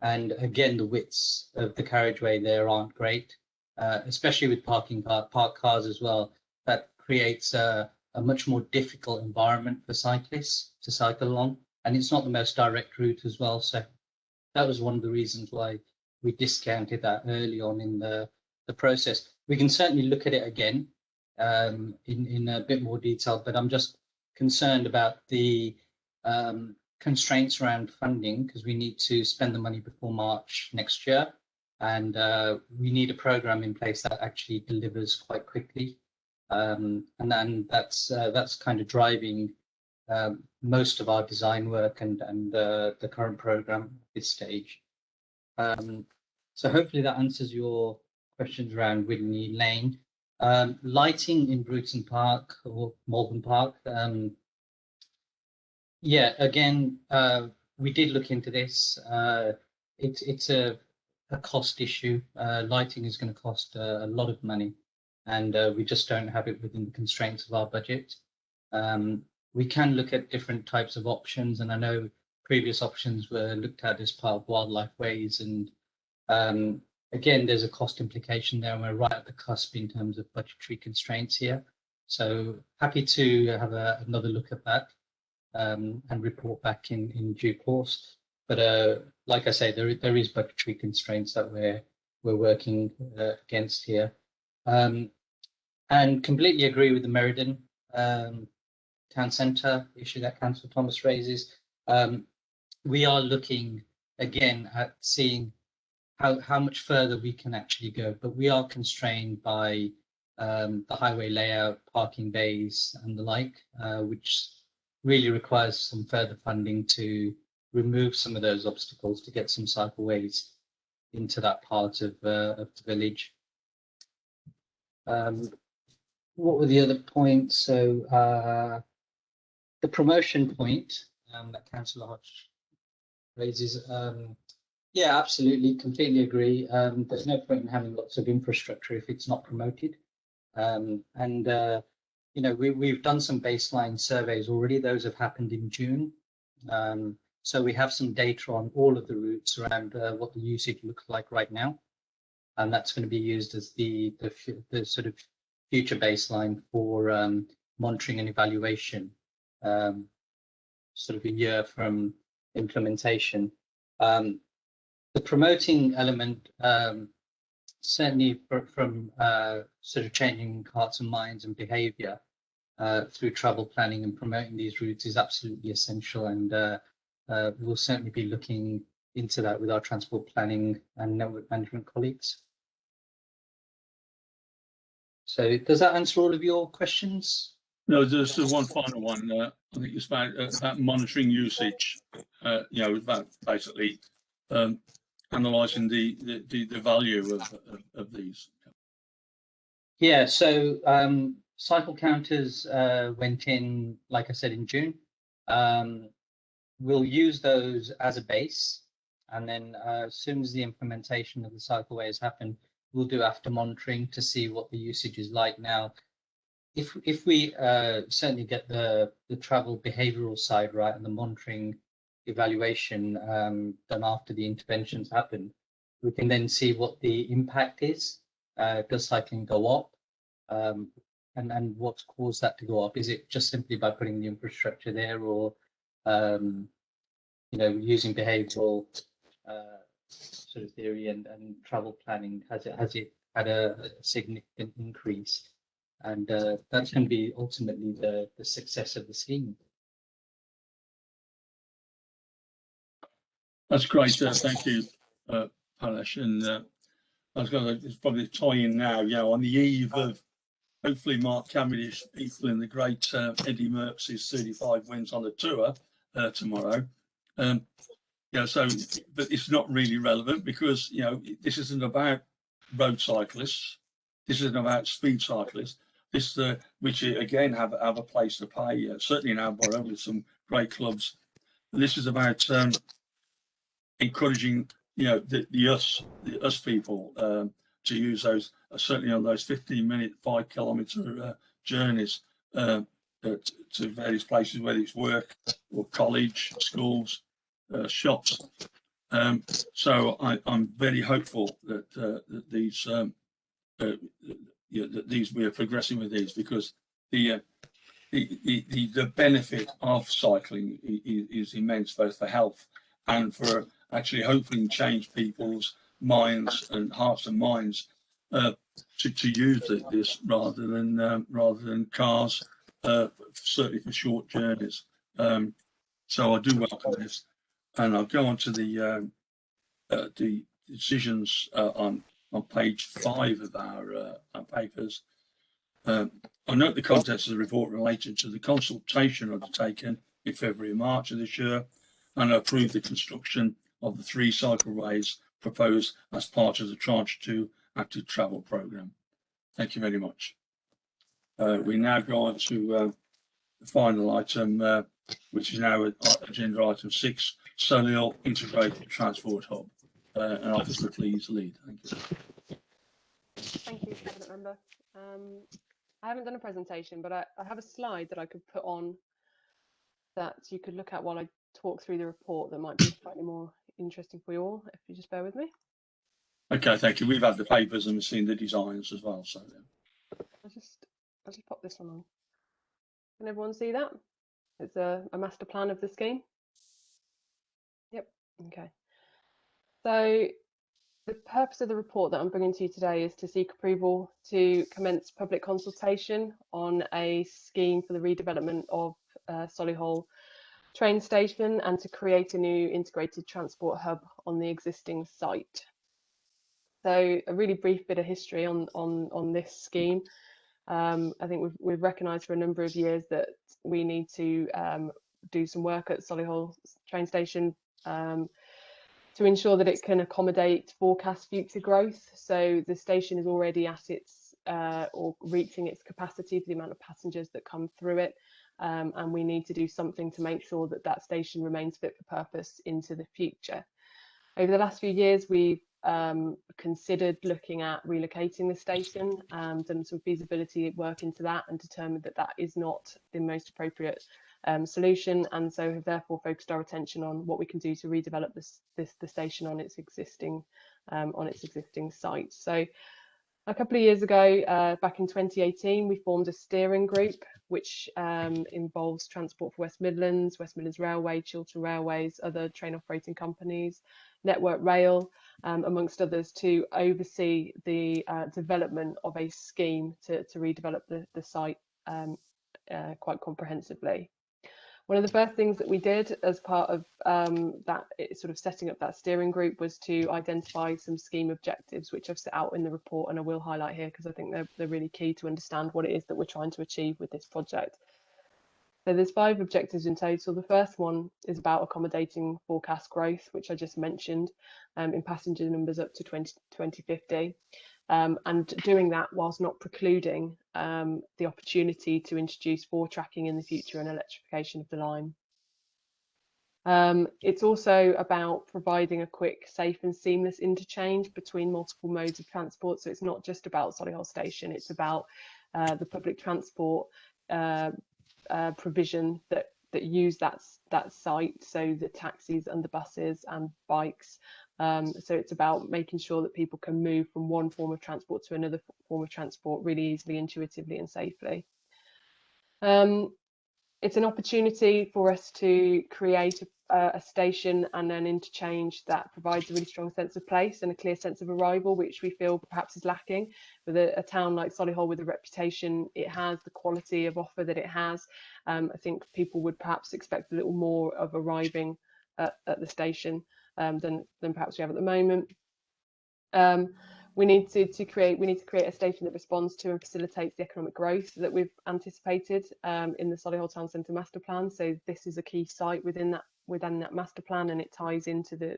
[SPEAKER 8] And again, the widths of the carriageway there aren't great, especially with parked cars as well. That creates a much more difficult environment for cyclists to cycle along. And it's not the most direct route as well. So that was one of the reasons why we discounted that early on in the process. We can certainly look at it again in a bit more detail, but I'm just concerned about the constraints around funding, because we need to spend the money before March next year, and we need a program in place that actually delivers quite quickly, and then that's kind of driving most of our design work and the current program at this stage. So hopefully that answers your questions around Whitney Lane. Lighting in Bruton Park or Malvern Park. Yeah, again, we did look into this. It's a cost issue. Lighting is going to cost a lot of money, and we just don't have it within the constraints of our budget. We can look at different types of options, and I know previous options were looked at as part of wildlife ways, and again, there's a cost implication there, and we're right at the cusp in terms of budgetary constraints here. So happy to have another look at that and report back in due course. But like I say, there is budgetary constraints that we're working against here. And completely agree with the Meridenta town centre issue that Councillor Thomas raises. We are looking again at seeing how much further we can actually go, but we are constrained by the highway layout, parking bays and the like, which really requires some further funding to remove some of those obstacles to get some cycleways into that part of the village. What were the other points? So the promotion point that Councillor Hodge raises, yeah, absolutely, completely agree. There's no point in having lots of infrastructure if it's not promoted. You know, we've done some baseline surveys already. Those have happened in June. So we have some data on all of the routes around what the usage looks like right now. And that's going to be used as the sort of future baseline for monitoring and evaluation, sort of a year from implementation. The promoting element, certainly from sort of changing hearts and minds and behaviour through travel planning and promoting these routes is absolutely essential, and we'll certainly be looking into that with our transport planning and network management colleagues. So does that answer all of your questions?
[SPEAKER 1] No, there's one final one. I think it's about monitoring usage. You know, about basically analysing the value of these.
[SPEAKER 8] Yeah, so cycle counters went in, like I said, in June. We'll use those as a base, and then as soon as the implementation of the cycleway has happened, we'll do after monitoring to see what the usage is like now. If we certainly get the travel behavioural side right and the monitoring evaluation done after the interventions happen, we can then see what the impact is. Does cycling go up? And what's caused that to go up? Is it just simply by putting the infrastructure there, or you know, using behavioural sort of theory and travel planning? Has it had a significant increase? And that's going to be ultimately the success of the scheme.
[SPEAKER 1] That's great. Thank you, Palash. And I was going to probably tie in now, on the eve of hopefully Mark Cavendish equaling the great Eddie Merckx's 35 wins on the tour tomorrow. So, but it's not really relevant because, this isn't about road cyclists. This isn't about speed cyclists. This, which again have a place to play, certainly in our borough with some great clubs. And this is about encouraging, the us people to use those, certainly on those 15-minute, 5-kilometre journeys to various places, whether it's work or college, schools, shops. So I'm very hopeful that these that these we are progressing with these, because the benefit of cycling is immense, both for health and for actually hopefully change people's minds and hearts and minds to use this rather than cars, certainly for short journeys. So I do welcome this, and I'll go on to the decisions on page 5 of our papers. I note the contents of the report related to the consultation undertaken in February and March of this year, and I approve the construction of the 3 cycleways proposed as part of the Tranche 2 Active Travel Programme. Thank you very much. We now go on to the final item, which is now agenda item 6, Solihull Integrated Transport Hub. And Officer, please lead. Thank you.
[SPEAKER 10] Thank you, Cabinet Member. I haven't done a presentation, but I have a slide that I could put on that you could look at while I talk through the report that might be slightly more interesting for you all, if you just bear with me.
[SPEAKER 1] Okay, thank you. We've had the papers and we've seen the designs as well. So
[SPEAKER 10] I'll just pop this one on. Can everyone see that? It's a master plan of the scheme. Yep. Okay. So the purpose of the report that I'm bringing to you today is to seek approval to commence public consultation on a scheme for the redevelopment of Solihull train station and to create a new integrated transport hub on the existing site. So a really brief bit of history on this scheme. I think we've recognised for a number of years that we need to do some work at Solihull train station to ensure that it can accommodate forecast future growth. So the station is already at its or reaching its capacity for the amount of passengers that come through it, and we need to do something to make sure that that station remains fit for purpose into the future. Over the last few years, we've considered looking at relocating the station, done some feasibility work into that, and determined that that is not the most appropriate solution, and so have therefore focused our attention on what we can do to redevelop the station on its existing site. So a couple of years ago, back in 2018, we formed a steering group which involves Transport for West Midlands Railway, Chiltern Railways, other train operating companies, Network Rail, amongst others, to oversee the development of a scheme to redevelop the site quite comprehensively. One of the first things that we did as part of that sort of setting up that steering group was to identify some scheme objectives, which I've set out in the report and I will highlight here because I think they're really key to understand what it is that we're trying to achieve with this project. So there's 5 objectives in total. The first one is about accommodating forecast growth, which I just mentioned, in passenger numbers up to 2050. And doing that whilst not precluding the opportunity to introduce tracking in the future and electrification of the line. It's also about providing a quick, safe and seamless interchange between multiple modes of transport. So it's not just about Solihull Station, it's about the public transport provision that use that site, so the taxis and the buses and bikes. So it's about making sure that people can move from one form of transport to another form of transport really easily, intuitively and safely. It's an opportunity for us to create a station and an interchange that provides a really strong sense of place and a clear sense of arrival, which we feel perhaps is lacking with a town like Solihull with the reputation it has, the quality of offer that it has. I think people would perhaps expect a little more of arriving at the station than perhaps we have at the moment. We need to create a station that responds to and facilitates the economic growth that we've anticipated in the Solihull Town Centre master plan. So this is a key site within that master plan, and it ties into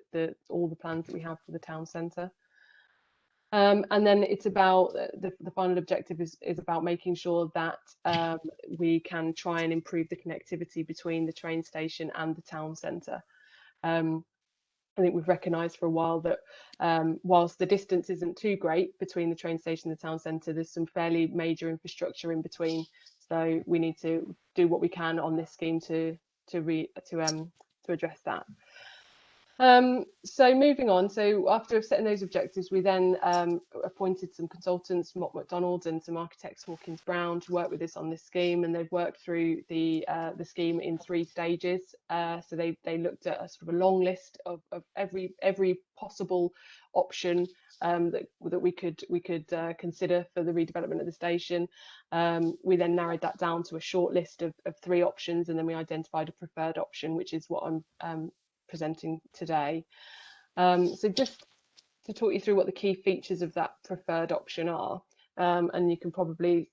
[SPEAKER 10] all the plans that we have for the town centre. And then it's about the final objective is about making sure that we can try and improve the connectivity between the train station and the town centre. I think we've recognised for a while that whilst the distance isn't too great between the train station and the town centre, there's some fairly major infrastructure in between. So we need to do what we can on this scheme to address that. So moving on, so after setting those objectives, we then appointed some consultants, Mott MacDonald and some architects, Hawkins Brown, to work with us on this scheme, and they've worked through the scheme in 3 stages. So they looked at a sort of a long list of every possible option that we could consider for the redevelopment of the station. We then narrowed that down to a short list of 3 options, and then we identified a preferred option, which is what I'm presenting today. So just to talk you through what the key features of that preferred option are, and you can probably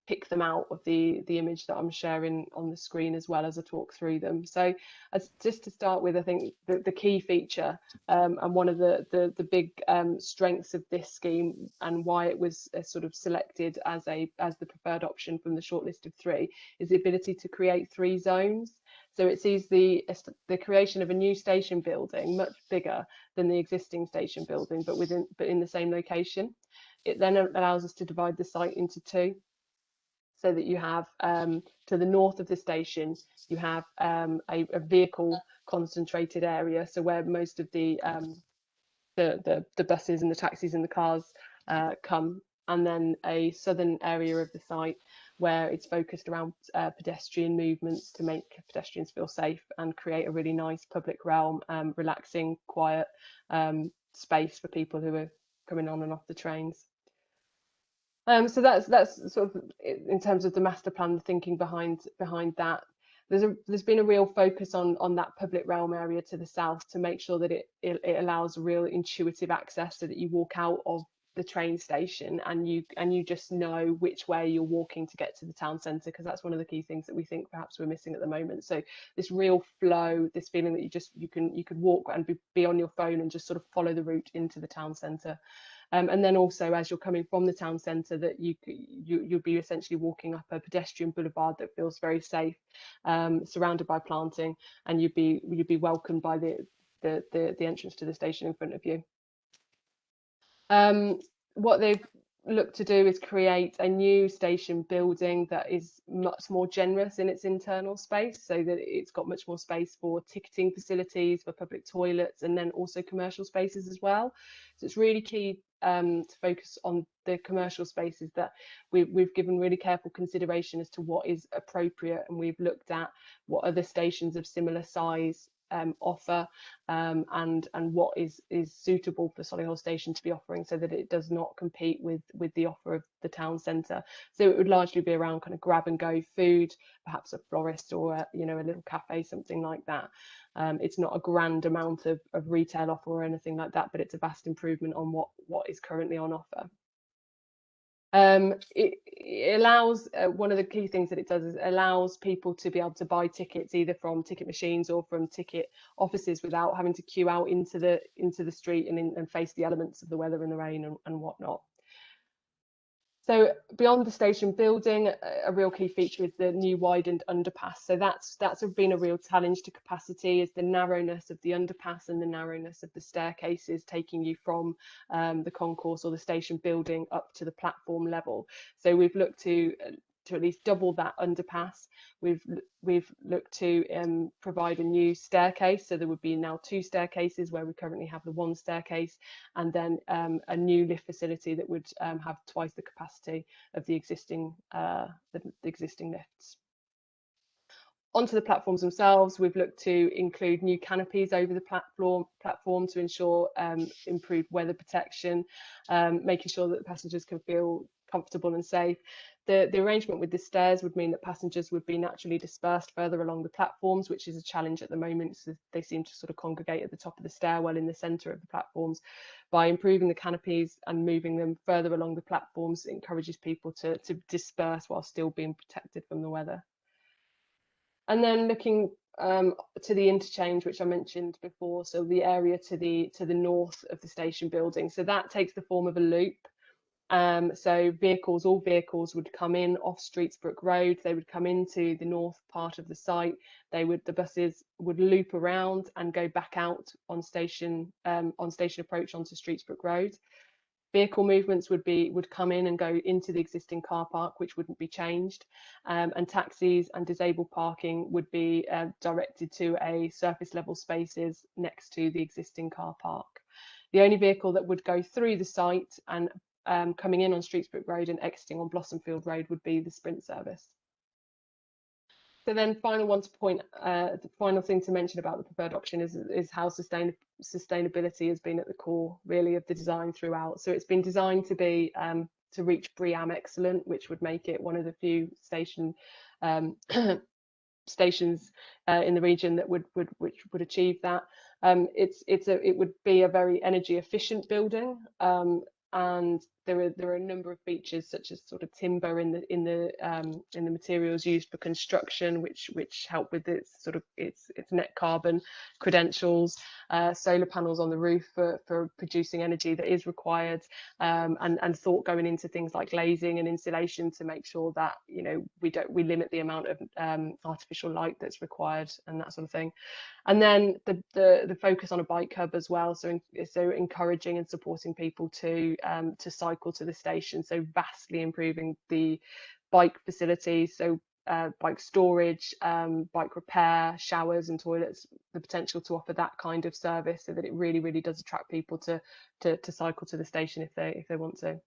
[SPEAKER 10] pick them out of the image that I'm sharing on the screen as well as I talk through them. So just to start with, I think the key feature and one of the big strengths of this scheme and why it was sort of selected as the preferred option from the short list of 3 is the ability to create 3 zones. So it sees the creation of a new station building much bigger than the existing station building, but in the same location. It then allows us to divide the site into 2, so that you have to the north of the station, you have a vehicle concentrated area, so where most of the buses and the taxis and the cars come, and then a southern area of the site where it's focused around pedestrian movements to make pedestrians feel safe and create a really nice public realm, relaxing, quiet space for people who are coming on and off the trains. So that's sort of in terms of the master plan, the thinking behind that. There's been a real focus on that public realm area to the south to make sure that it allows real intuitive access, so that you walk out of the train station and you just know which way you're walking to get to the town centre, because that's one of the key things that we think perhaps we're missing at the moment. So this real flow, this feeling that you could walk and be on your phone and just sort of follow the route into the town centre. And then also, as you're coming from the town centre, that you'll be essentially walking up a pedestrian boulevard that feels very safe, surrounded by planting, and you'd be welcomed by the entrance to the station in front of you. What they've looked to do is create a new station building that is much more generous in its internal space, so that it's got much more space for ticketing facilities, for public toilets, and then also commercial spaces as well. So it's really key to focus on the commercial spaces, that we've given really careful consideration as to what is appropriate, and we've looked at what other stations of similar size offer, and what is suitable for Solihull Station to be offering, so that it does not compete with the offer of the town centre. So it would largely be around kind of grab and go food, perhaps a florist or a little cafe, something like that. It's not a grand amount of retail offer or anything like that, but it's a vast improvement on what is currently on offer. It allows, one of the key things that it does is it allows people to be able to buy tickets either from ticket machines or from ticket offices without having to queue out into the street and face the elements of the weather and the rain and whatnot. So beyond the station building, a real key feature is the new widened underpass. So that's been a real challenge to capacity, is the narrowness of the underpass and the narrowness of the staircases taking you from the concourse or the station building up to the platform level. So we've looked to at least double that underpass. We've looked to provide a new staircase, so there would be now 2 staircases where we currently have the 1 staircase, and then a new lift facility that would have twice the capacity of the existing lifts. Onto the platforms themselves, we've looked to include new canopies over the platform to ensure improved weather protection, making sure that the passengers can feel comfortable and safe. The arrangement with the stairs would mean that passengers would be naturally dispersed further along the platforms, which is a challenge at the moment. So they seem to sort of congregate at the top of the stairwell in the centre of the platforms. By improving the canopies and moving them further along the platforms, it encourages people to disperse while still being protected from the weather. And then looking to the interchange, which I mentioned before, so the area to the north of the station building. So that takes the form of a loop. So all vehicles would come in off Streetsbrook Road. They would come into the north part of the site. The buses would loop around and go back out on station approach onto Streetsbrook Road. Vehicle movements would come in and go into the existing car park, which wouldn't be changed, and taxis and disabled parking would be directed to a surface level spaces next to the existing car park. The only vehicle that would go through the site and coming in on Streetsbrook Road and exiting on Blossomfield Road would be the Sprint service. So then the final thing to mention about the preferred option is how sustainability has been at the core really of the design throughout. So it's been designed to be to reach BREEAM excellent, which would make it one of the few stations in the region that would achieve that. It would be a very energy efficient building, and there are a number of features such as sort of timber in the materials used for construction, which help with its net carbon credentials, solar panels on the roof for producing energy that is required, and thought going into things like glazing and insulation to make sure that we limit the amount of artificial light that's required and that sort of thing. And then the focus on a bike hub as well, so encouraging and supporting people to cycle to the station, so vastly improving the bike facilities, so bike storage, bike repair, showers and toilets, the potential to offer that kind of service so that it really does attract people to cycle to the station if they want to.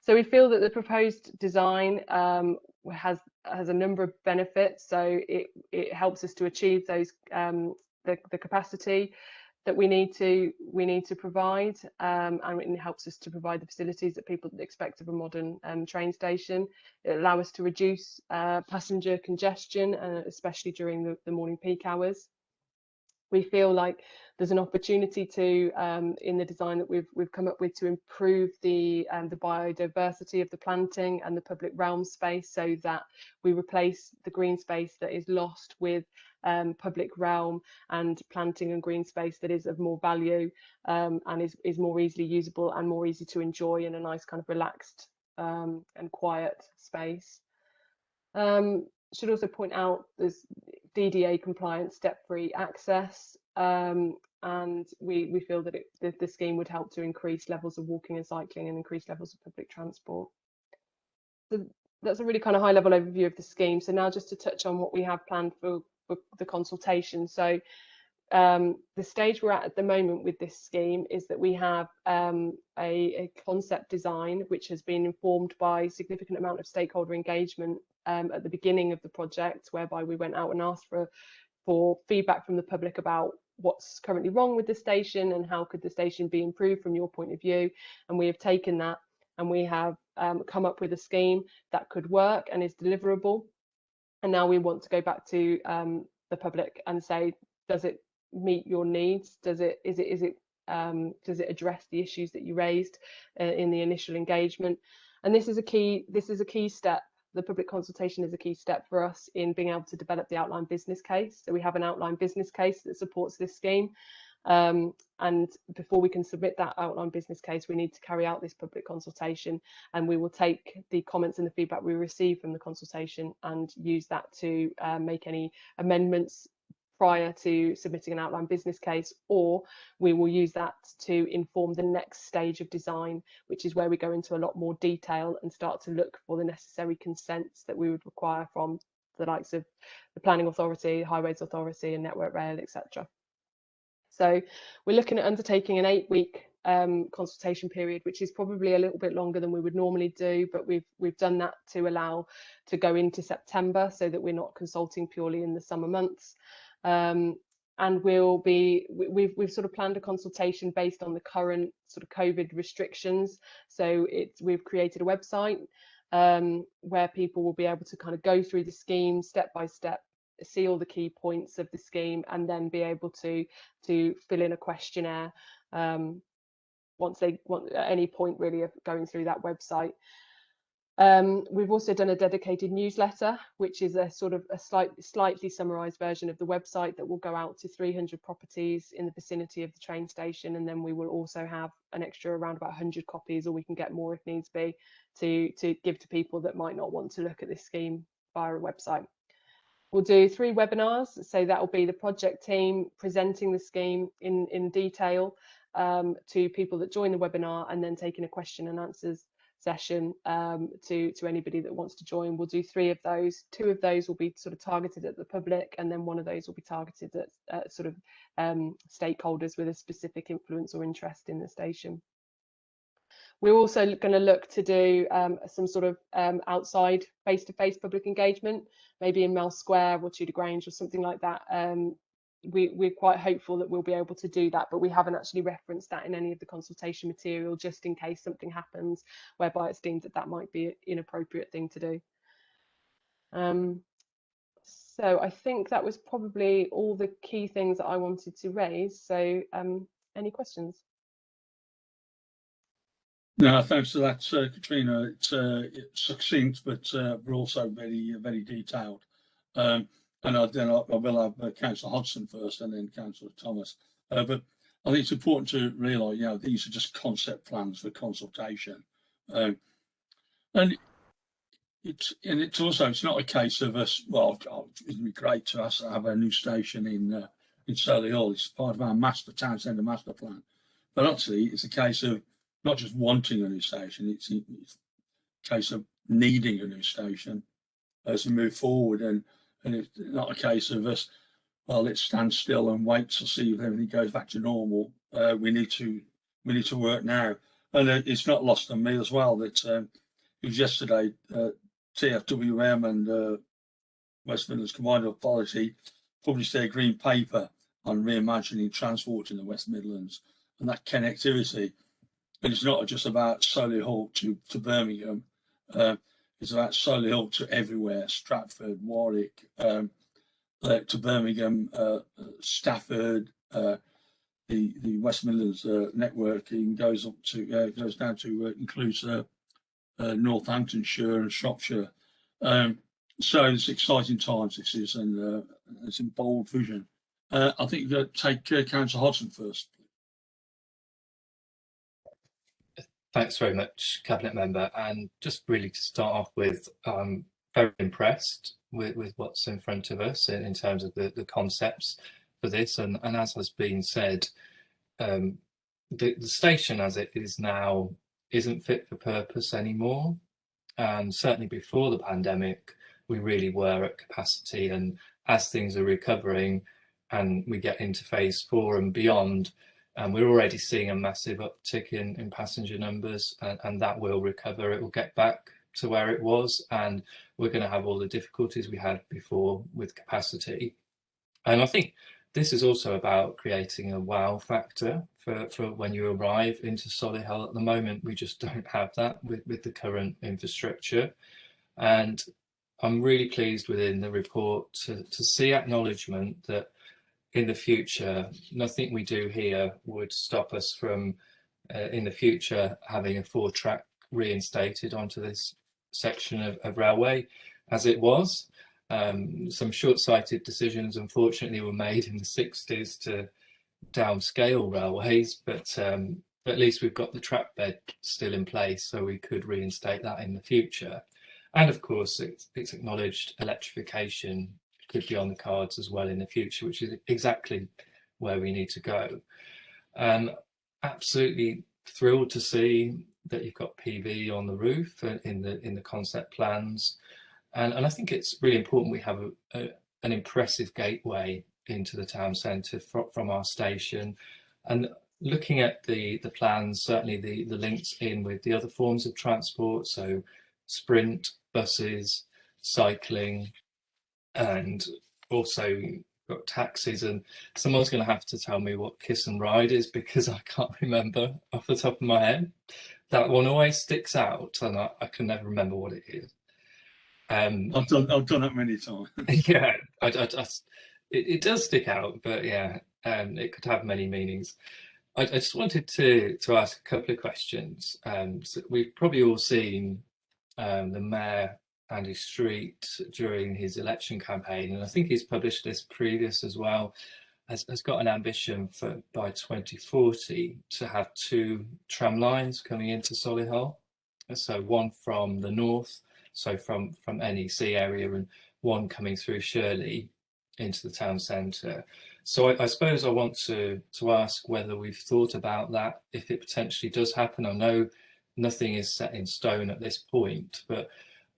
[SPEAKER 10] So we feel that the proposed design has a number of benefits. So it helps us to achieve those the capacity that we need to provide, and it helps us to provide the facilities that people expect of a modern train station. It allows us to reduce passenger congestion, especially during the morning peak hours. We feel like there's an opportunity to, in the design that we've come up with, to improve the biodiversity of the planting and the public realm space, so that we replace the green space that is lost with public realm and planting and green space that is of more value, and is more easily usable and more easy to enjoy in a nice kind of relaxed and quiet space. Should also point out there's DDA compliant step-free access, and we feel that the scheme would help to increase levels of walking and cycling and increase levels of public transport. So that's a really kind of high level overview of the scheme. So now just to touch on what we have planned for the consultation. So the stage we're at the moment with this scheme is that we have a concept design which has been informed by a significant amount of stakeholder engagement at the beginning of the project, whereby we went out and asked for feedback from the public about what's currently wrong with the station and how could the station be improved from your point of view. And we have taken that and we have come up with a scheme that could work and is deliverable. And now we want to go back to the public and say, does it meet your needs? Does it address the issues that you raised in the initial engagement? And this is a key step. The public consultation is a key step for us in being able to develop the outline business case. So we have an outline business case that supports this scheme. And before we can submit that outline business case, we need to carry out this public consultation, and we will take the comments and the feedback we receive from the consultation and use that to make any amendments prior to submitting an outline business case, or we will use that to inform the next stage of design, which is where we go into a lot more detail and start to look for the necessary consents that we would require from the likes of the Planning Authority, Highways Authority and Network Rail, etc. So we're looking at undertaking an 8-week consultation period, which is probably a little bit longer than we would normally do, but we've done that to allow to go into September so that we're not consulting purely in the summer months. And we've sort of planned a consultation based on the current sort of COVID restrictions. So we've created a website where people will be able to kind of go through the scheme step by step, see all the key points of the scheme, and then be able to fill in a questionnaire once they want at any point really of going through that website. We've also done a dedicated newsletter, which is a sort of a slightly summarised version of the website that will go out to 300 properties in the vicinity of the train station, and then we will also have an extra around about 100 copies, or we can get more if needs be, to give to people that might not want to look at this scheme via a website. We'll do 3 webinars, so that will be the project team presenting the scheme in detail to people that join the webinar, and then taking a question and answers session to anybody that wants to join. We'll do 3 of those. 2 of those will be sort of targeted at the public, and then 1 of those will be targeted at sort of stakeholders with a specific influence or interest in the station. We're also going to look to do some sort of outside face-to-face public engagement, maybe in Mel Square or Tudor Grange or something like that. We're quite hopeful that we'll be able to do that, but we haven't actually referenced that in any of the consultation material, just in case something happens whereby it's deemed that that might be an inappropriate thing to do. So I think that was probably all the key things that I wanted to raise. So any questions?
[SPEAKER 1] No, thanks for that, Katrina. It's succinct, but we're also very detailed. And then I will have Councillor Hodgson first, and then Councillor Thomas. But I think it's important to realise, you know, these are just concept plans for consultation, and it's also, it's not a case of us. Well, it'd be great to us to have a new station in Solihull. It's part of our town centre master plan, but actually, it's a case of not just wanting a new station, it's a case of needing a new station as we move forward, and it's not a case of us, well, let's stand still and wait to see if everything goes back to normal. We need to work now, and it's not lost on me as well that it was yesterday TFWM and West Midlands Combined Authority published their green paper on reimagining transport in the West Midlands, and that connectivity. And it's not just about Solihull to Birmingham. It's about Solihull to everywhere: Stratford, Warwick, to Birmingham, Stafford. The West Midlands networking goes up to goes down to includes Northamptonshire and Shropshire. So it's exciting times. This is, and it's in bold vision. I think you're going to take Councillor Hodgson first.
[SPEAKER 9] Thanks very much, Cabinet Member. And just really to start off with, I'm very impressed with what's in front of us in terms of the concepts for this. And as has been said, the station as it is now isn't fit for purpose anymore. And certainly before the pandemic, we really were at capacity. And as things are recovering and we get into phase 4 and beyond, and we're already seeing a massive uptick in passenger numbers, and that will recover. It will get back to where it was, and we're going to have all the difficulties we had before with capacity. And I think this is also about creating a wow factor for when you arrive into Solihull. At the moment, we just don't have that with the current infrastructure. And I'm really pleased within the report to see acknowledgement that in the future, nothing we do here would stop us from, in the future, having a 4-track reinstated onto this section of railway as it was. Some short-sighted decisions, unfortunately, were made in the 60s to downscale railways, but at least we've got the track bed still in place, so we could reinstate that in the future. And of course, it's acknowledged electrification could be on the cards as well in the future, which is exactly where we need to go. Absolutely thrilled to see that you've got PV on the roof in the concept plans, and I think it's really important we have an impressive gateway into the town centre from our station. And looking at the plans, certainly the links in with the other forms of transport, so sprint, buses, cycling, and also got taxis, and someone's going to have to tell me what Kiss and Ride is, because I can't remember off the top of my head. That one always sticks out, and I can never remember what it is.
[SPEAKER 1] I've done that many times.
[SPEAKER 9] Yeah, it does stick out, but yeah, it could have many meanings. I just wanted to ask a couple of questions. So we've probably all seen the Mayor Andy Street during his election campaign, and I think he's published this previous as well, has got an ambition for by 2040 to have 2 tram lines coming into Solihull. So one from the north, so from NEC area, and one coming through Shirley into the town centre. So I suppose I want to ask whether we've thought about that, if it potentially does happen. I know nothing is set in stone at this point, but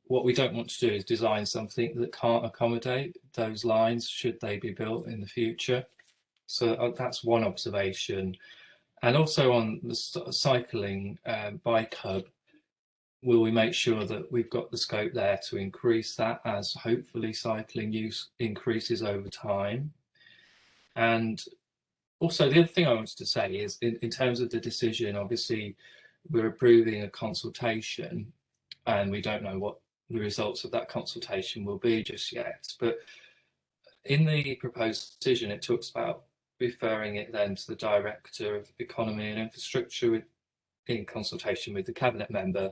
[SPEAKER 9] what we don't want to do is design something that can't accommodate those lines should they be built in the future. So that's one observation. And also on the cycling bike hub, will we make sure that we've got the scope there to increase that as hopefully cycling use increases over time? And also the other thing I wanted to say is in terms of the decision, obviously we're approving a consultation and we don't know what the results of that consultation will be just yet. But in the proposed decision, it talks about referring it then to the Director of Economy and Infrastructure in consultation with the Cabinet member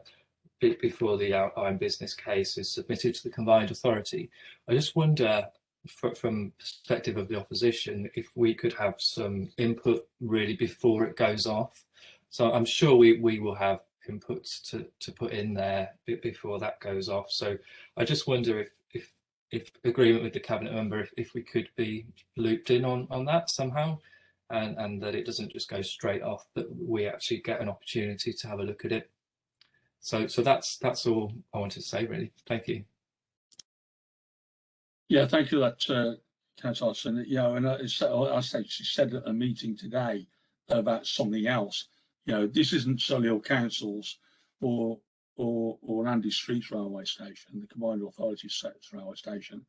[SPEAKER 9] before the outline business case is submitted to the combined authority. I just wonder, from perspective of the opposition, if we could have some input really before it goes off. So I'm sure we will have inputs to put in there before that goes off. So I just wonder if agreement with the Cabinet member, if we could be looped in on that somehow, and that it doesn't just go straight off, that we actually get an opportunity to have a look at it. So that's all I wanted to say, really. Thank you.
[SPEAKER 1] Yeah, thank you for that, Councillor Hodgson. You know, and I said at a meeting today about something else. You know, this isn't Solihull Council's or Andy Street's railway station, the combined authority sector's railway station.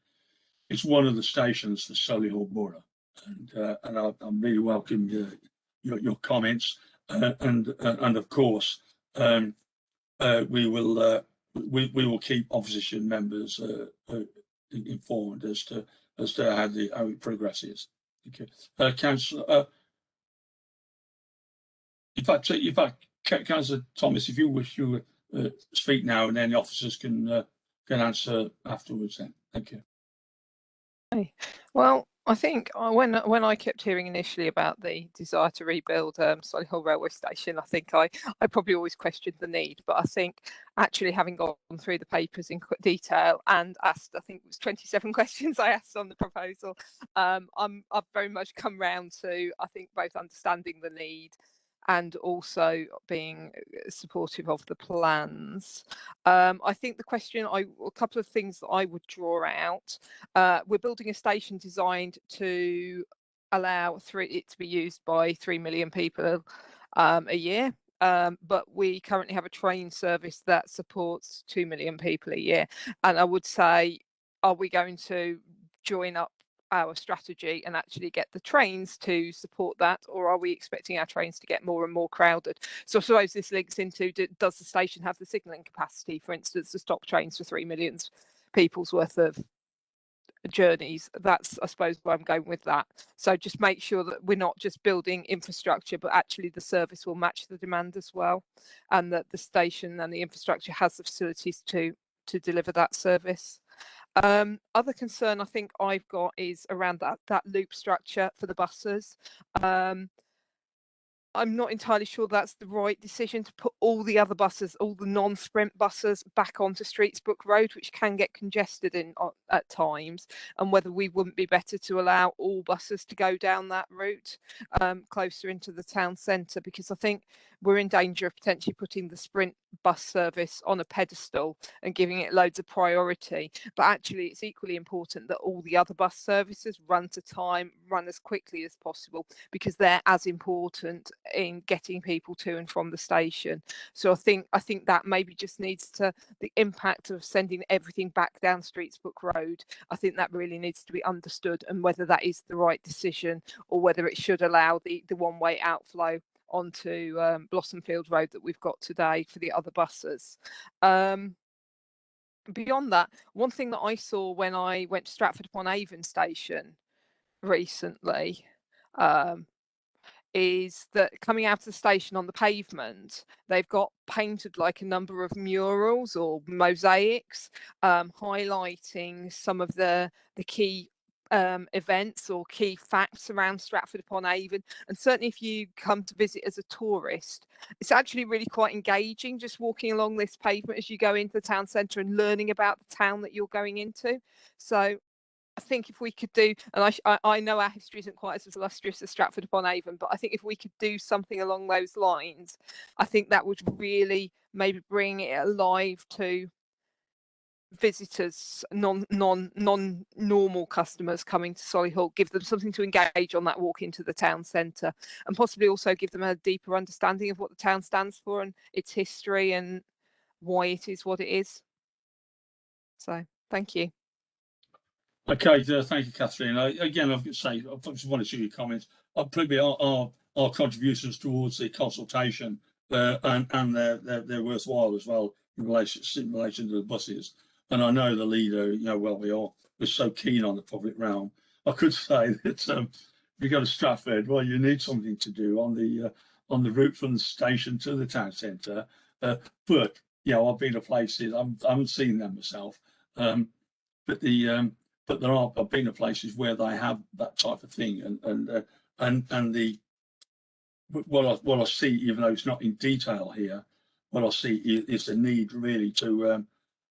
[SPEAKER 1] It's one of the stations for Solihull Borough, and I really welcome your comments, and of course we will keep opposition members informed as to how it progresses. Okay, Councillor. In fact, Councillor Thomas, if you wish to speak now, and then the officers can answer afterwards. Then, thank you.
[SPEAKER 4] Okay. Well, I think when I kept hearing initially about the desire to rebuild Solihull Railway Station, I think I probably always questioned the need. But I think actually having gone through the papers in detail and asked, I think it was 27 questions I asked on the proposal, I've very much come round to, I think, both understanding the need and also being supportive of the plans. I think the question, a couple of things that I would draw out. We're building a station designed to allow it to be used by 3 million people a year. But we currently have a train service that supports 2 million people a year. And I would say, are we going to join up our strategy and actually get the trains to support that, or are we expecting our trains to get more and more crowded? So I suppose this links into, does the station have the signalling capacity, for instance, to stop trains for 3 million people's worth of journeys? That's, I suppose, where I'm going with that. So just make sure that we're not just building infrastructure, but actually the service will match the demand as well, and that the station and the infrastructure has the facilities to deliver that service. Other concern I think I've got is around that loop structure for the buses. I'm not entirely sure that's the right decision to put all the other buses, all the non-sprint buses, back onto Streetsbrook Road, which can get congested at times, and whether we wouldn't be better to allow all buses to go down that route closer into the town centre, because I think we're in danger of potentially putting the Sprint bus service on a pedestal and giving it loads of priority. But actually, it's equally important that all the other bus services run to time, run as quickly as possible, because they're as important in getting people to and from the station. So I think that maybe just needs to, the impact of sending everything back down Streetsbrook Road, I think that really needs to be understood, and whether that is the right decision or whether it should allow the one-way outflow onto Blossomfield Road that we've got today for the other buses. Beyond that, one thing that I saw when I went to Stratford upon Avon station recently is that coming out of the station on the pavement, they've got painted like a number of murals or mosaics highlighting some of the key events or key facts around Stratford upon Avon. And certainly if you come to visit as a tourist, it's actually really quite engaging just walking along this pavement as you go into the town centre and learning about the town that you're going into. So I think if we could do, and I know our history isn't quite as illustrious as Stratford upon Avon, but I think if we could do something along those lines, I think that would really maybe bring it alive to visitors, non-normal customers coming to Solihull, give them something to engage on that walk into the town centre, and possibly also give them a deeper understanding of what the town stands for and its history and why it is what it is. So thank you.
[SPEAKER 1] Okay, thank you, Catherine. Again, I've got to say, I just want to see your comments. Probably our contributions towards the consultation and they're worthwhile as well in relation to the buses. And I know the leader, we're so keen on the public realm. I could say that if you go to Stratford, well, you need something to do on the route from the station to the town centre. But I've been to places, I haven't seen them myself, but I've been to places where they have that type of thing, and what I see, even though it's not in detail here, what I see is the need really to,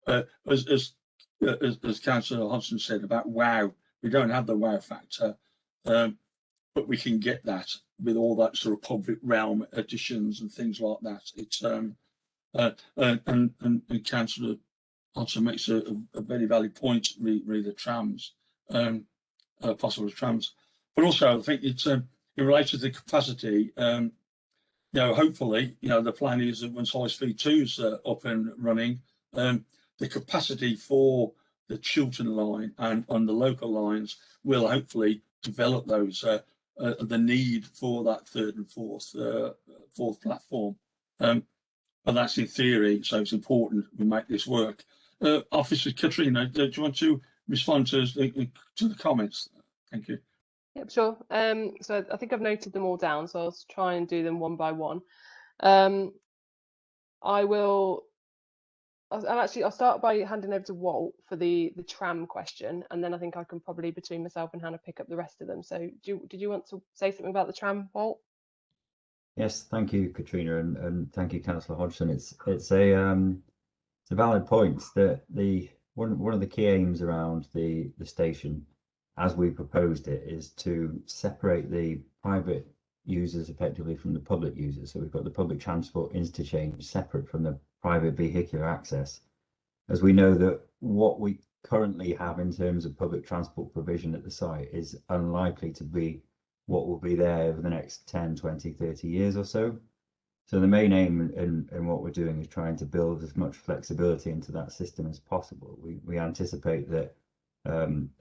[SPEAKER 1] as Councillor Hodgson said about wow, we don't have the wow factor, but we can get that with all that sort of public realm additions and things like that. It's and Councillor also makes a very valid point, really the trams, possible trams, but also I think it's in relation to the capacity. Hopefully, the plan is that once High Speed 2's up and running, the capacity for the Chiltern line and on the local lines will hopefully develop those the need for that third and fourth platform. But that's in theory, so it's important we make this work. Officer Katrina, do you want to respond to the comments? Thank you.
[SPEAKER 10] Yep, sure. So I think I've noted them all down, so I'll try and do them one by one. I'll start by handing over to Walt for the tram question, and then I think I can probably, between myself and Hannah, pick up the rest of them. So did you want to say something about the tram, Walt?
[SPEAKER 11] Yes, thank you, Katrina, and thank you, Councillor Hodgson. It's a valid point that one of the key aims around the station, as we proposed it, is to separate the private users effectively from the public users. So we've got the public transport interchange separate from the private vehicular access, as we know that what we currently have in terms of public transport provision at the site is unlikely to be what will be there over the next 10, 20, 30 years or so. So the main aim in what we're doing is trying to build as much flexibility into that system as possible. We anticipate that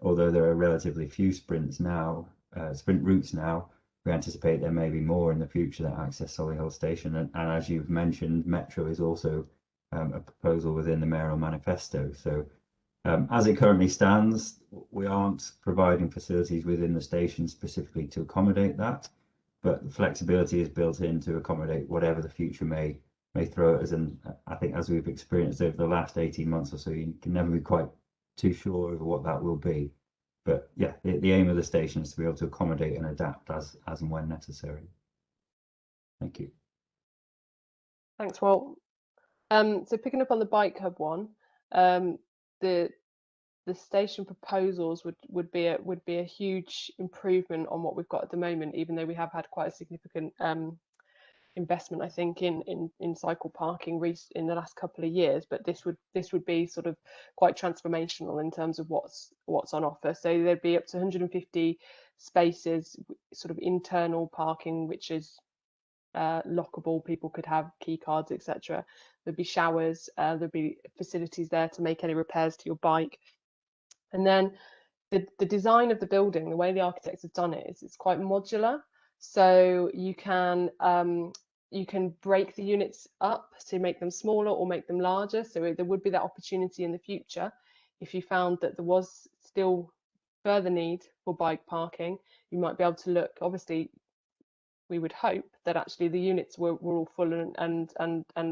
[SPEAKER 11] although there are relatively few sprint routes now, we anticipate there may be more in the future that access Solihull Station. And as you've mentioned, Metro is also a proposal within the mayoral manifesto. So as it currently stands, we aren't providing facilities within the station specifically to accommodate that, but the flexibility is built in to accommodate whatever the future may throw at us. And I think as we've experienced over the last 18 months or so, you can never be quite too sure over what that will be. But yeah, the aim of the station is to be able to accommodate and adapt as and when necessary. Thank you.
[SPEAKER 10] Thanks, Walt. So picking up on the bike hub one, the station proposals would be a huge improvement on what we've got at the moment, even though we have had quite a significant investment, I think, in cycle parking in the last couple of years, but this would be sort of quite transformational in terms of what's on offer. So there'd be up to 150 spaces, sort of internal parking, which is lockable. People could have key cards, etc. There'd be showers, there'd be facilities there to make any repairs to your bike. And then the design of the building, the way the architects have done it, is it's quite modular. So you can break the units up to make them smaller or make them larger. So there would be that opportunity in the future if you found that there was still further need for bike parking. You might be able to look, obviously, we would hope that actually the units were all full and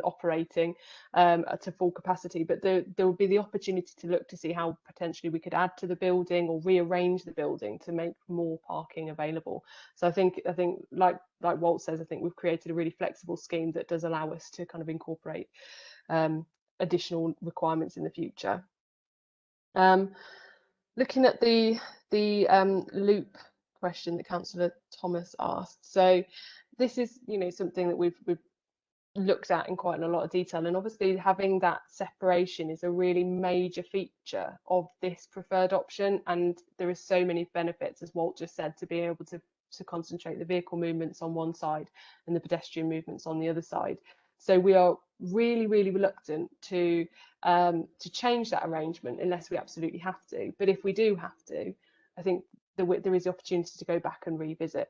[SPEAKER 10] operating to full capacity, but there would be the opportunity to look to see how potentially we could add to the building or rearrange the building to make more parking available. So I think like Walt says, I think we've created a really flexible scheme that does allow us to kind of incorporate additional requirements in the future. Looking at the loop question that Councillor Thomas asked. So this is, something that we've looked at in quite a lot of detail, and obviously having that separation is a really major feature of this preferred option, and there are so many benefits, as Walt just said, to be able to concentrate the vehicle movements on one side and the pedestrian movements on the other side. So we are really, really reluctant to change that arrangement unless we absolutely have to. But if we do have to, I think there is the opportunity to go back and revisit.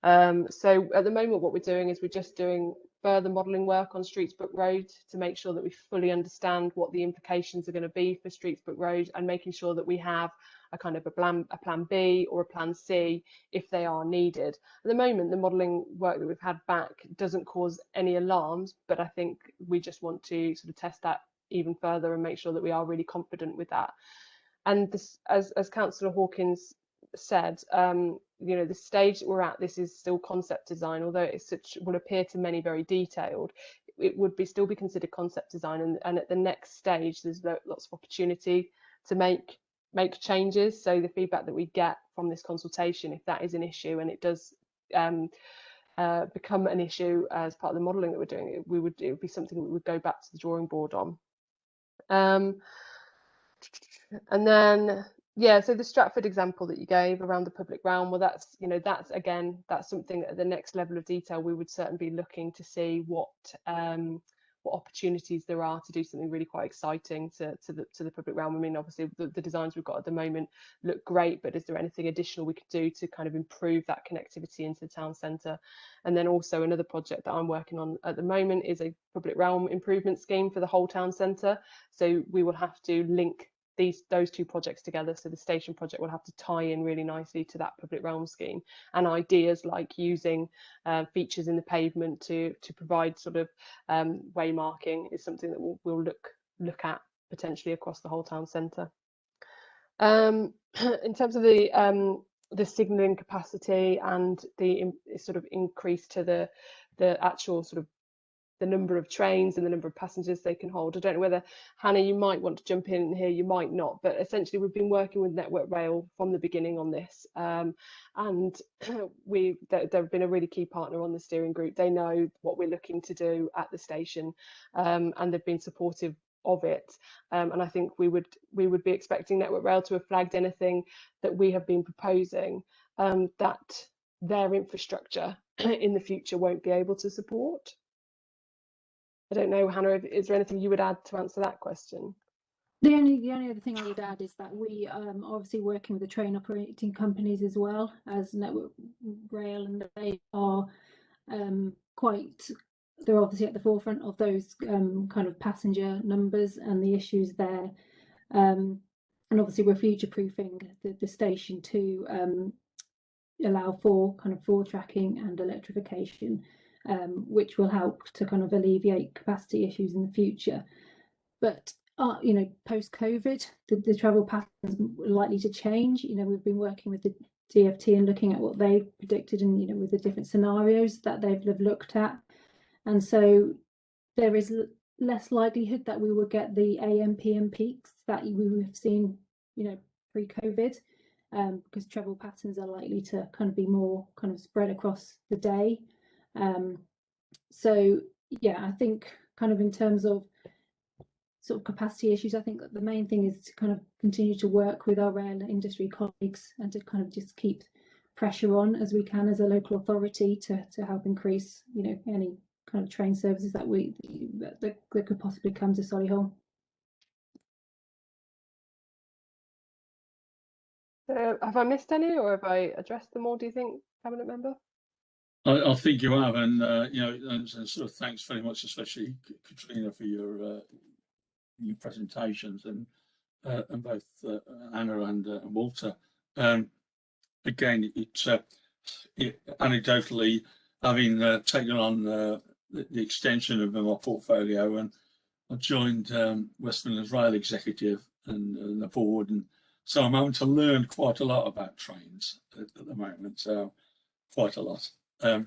[SPEAKER 10] So at the moment, what we're doing is we're just doing further modelling work on Streetsbrook Road to make sure that we fully understand what the implications are going to be for Streetsbrook Road, and making sure that we have a kind of a plan B or a plan C if they are needed. At the moment, the modelling work that we've had back doesn't cause any alarms, but I think we just want to sort of test that even further and make sure that we are really confident with that. And this, as Councillor Hawkins said, the stage that we're at, this is still concept design, although it will appear to many very detailed. It would still be considered concept design, and at the next stage there's lots of opportunity to make changes. So the feedback that we get from this consultation, if that is an issue and it does become an issue as part of the modelling that we're doing, it would be something we would go back to the drawing board on. And then, yeah, so the Stratford example that you gave around the public realm, well, that's something at the next level of detail we would certainly be looking to see what opportunities there are to do something really quite exciting to the public realm. I mean, obviously the designs we've got at the moment look great, but is there anything additional we could do to kind of improve that connectivity into the town centre? And then also another project that I'm working on at the moment is a public realm improvement scheme for the whole town centre. So we will have to link those two projects together. So the station project will have to tie in really nicely to that public realm scheme, and ideas like using features in the pavement to provide sort of way marking is something that we'll look at potentially across the whole town centre. In terms of the signalling capacity and the sort of increase to the actual sort of the number of trains and the number of passengers they can hold. I don't know whether, Hannah, you might want to jump in here, you might not, but essentially we've been working with Network Rail from the beginning on this, and they've been a really key partner on the steering group. They know what we're looking to do at the station, and they've been supportive of it, and I think we would be expecting Network Rail to have flagged anything that we have been proposing that their infrastructure in the future won't be able to support. I don't know, Hannah, is there anything you would add to answer that question?
[SPEAKER 12] The only other thing I would add is that we are obviously working with the train operating companies as well as Network Rail, and they are they're obviously at the forefront of those kind of passenger numbers and the issues there. And obviously we're future-proofing the station to allow for kind of forward tracking and electrification, which will help to kind of alleviate capacity issues in the future. But post-COVID, the travel patterns are likely to change. We've been working with the DFT and looking at what they've predicted, and with the different scenarios that they've looked at, and so there is less likelihood that we will get the AM PM peaks that we have seen pre-COVID, because travel patterns are likely to kind of be more kind of spread across the day. So yeah, I think kind of in terms of sort of capacity issues, I think that the main thing is to kind of continue to work with our rail industry colleagues and to kind of just keep pressure on as we can as a local authority to help increase, you know, any kind of train services that could possibly come to Solihull.
[SPEAKER 10] Have I missed any, or have I addressed them all, do you think, Cabinet Member?
[SPEAKER 1] I think you have, and you know, and sort of thanks very much, especially Katrina, for your presentations, and both Anna and Walter. Again, anecdotally, having taken on the extension of my portfolio, and I joined West Midlands Rail Executive and the board, and so I'm having to learn quite a lot about trains at the moment. So quite a lot. But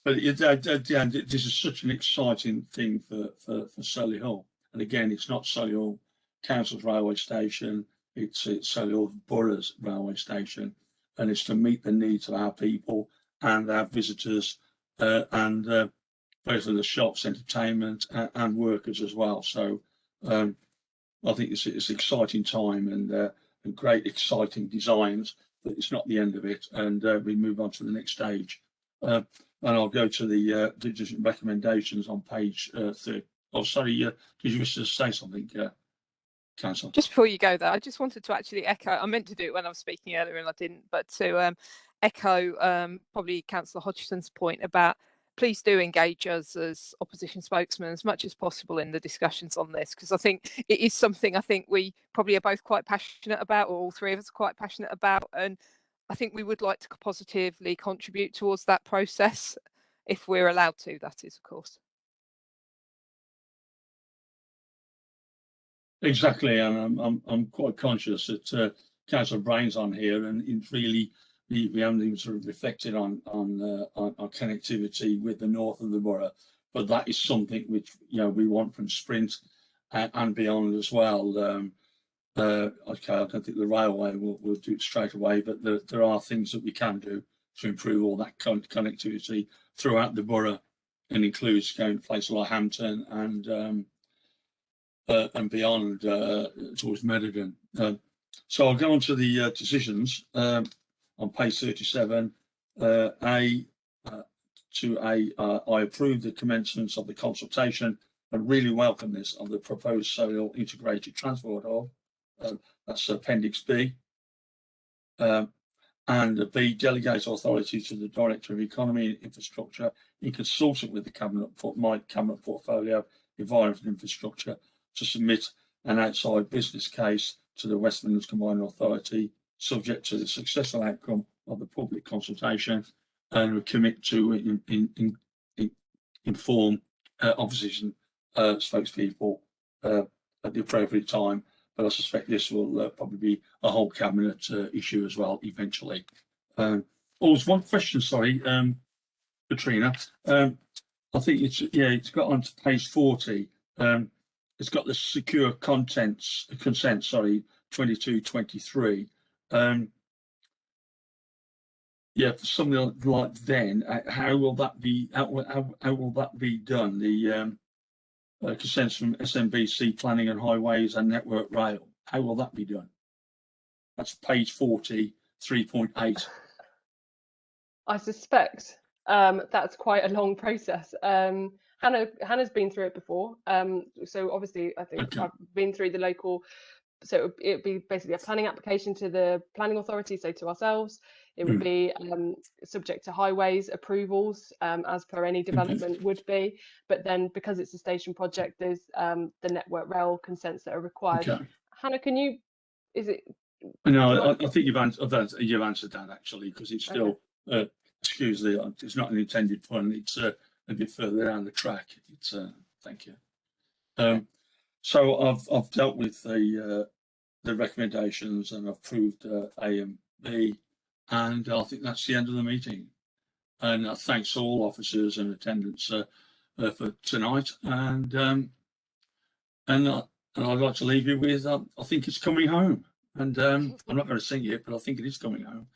[SPEAKER 1] at the end, this is such an exciting thing for Solihull. And again, it's not Solihull Council's railway station, it's Solihull Borough's railway station, and it's to meet the needs of our people and our visitors, and both of the shops, entertainment, and workers as well. So I think it's an exciting time, and great exciting designs, but it's not the end of it, and we move on to the next stage. And I'll go to the decision recommendations on page 30. Oh, sorry, did you wish to say something, Councillor?
[SPEAKER 4] Just before you go there, I just wanted to actually echo, I meant to do it when I was speaking earlier and I didn't, but to echo probably Councillor Hodgson's point about please do engage us as opposition spokesmen as much as possible in the discussions on this, because I think it is something I think we probably are both quite passionate about, or all three of us are quite passionate about, and I think we would like to positively contribute towards that process if we're allowed to, that is, of course.
[SPEAKER 1] Exactly, and I'm quite conscious that Councillor Brain's on here, and it's really we haven't even sort of reflected on connectivity with the north of the borough, but that is something which, you know, we want from Sprint and beyond as well. Okay, I don't think the railway will do it straight away, but there are things that we can do to improve all that connectivity throughout the borough, and includes going to places like Hampton and beyond towards Meridenta. So I'll go on to the decisions on page 37. I approve the commencements of the consultation and really welcome this on the proposed Solihull integrated transport hub. That's Appendix B. And B, delegate authority to the Director of Economy and Infrastructure in consulting with my Cabinet portfolio, Environment and Infrastructure, to submit an outside business case to the West Midlands Combined Authority, subject to the successful outcome of the public consultation, and we commit to inform opposition spokespeople at the appropriate time. But I suspect this will probably be a whole cabinet issue as well eventually. There's one question, sorry, Katrina. I think it's got onto page 40. It's got the secure consent, sorry, 22-23. Yeah, for something like then, how will that be? How will that be done? The consents from SMBC Planning and Highways and Network Rail. How will that be done? That's page 40, 3.8.
[SPEAKER 10] I suspect that's quite a long process. Hannah's been through it before. So obviously, I think I've been through the local. So it'd be basically a planning application to the planning authority, so to ourselves. It would be subject to highways approvals, as per any development would be. But then, because it's a station project, there's the Network Rail consents that are required.
[SPEAKER 1] Okay.
[SPEAKER 10] Hannah, can you? Is it?
[SPEAKER 1] No, I think you've answered that actually, because it's still. Excuse me, it's not an intended pun. It's a bit further down the track. It's thank you. So I've dealt with the recommendations, and I've approved A and B, and I think that's the end of the meeting. And thanks all officers and attendants for tonight. And I'd like to leave you with I think it's coming home. And I'm not going to sing it, but I think it is coming home.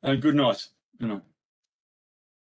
[SPEAKER 1] And good night. Good night.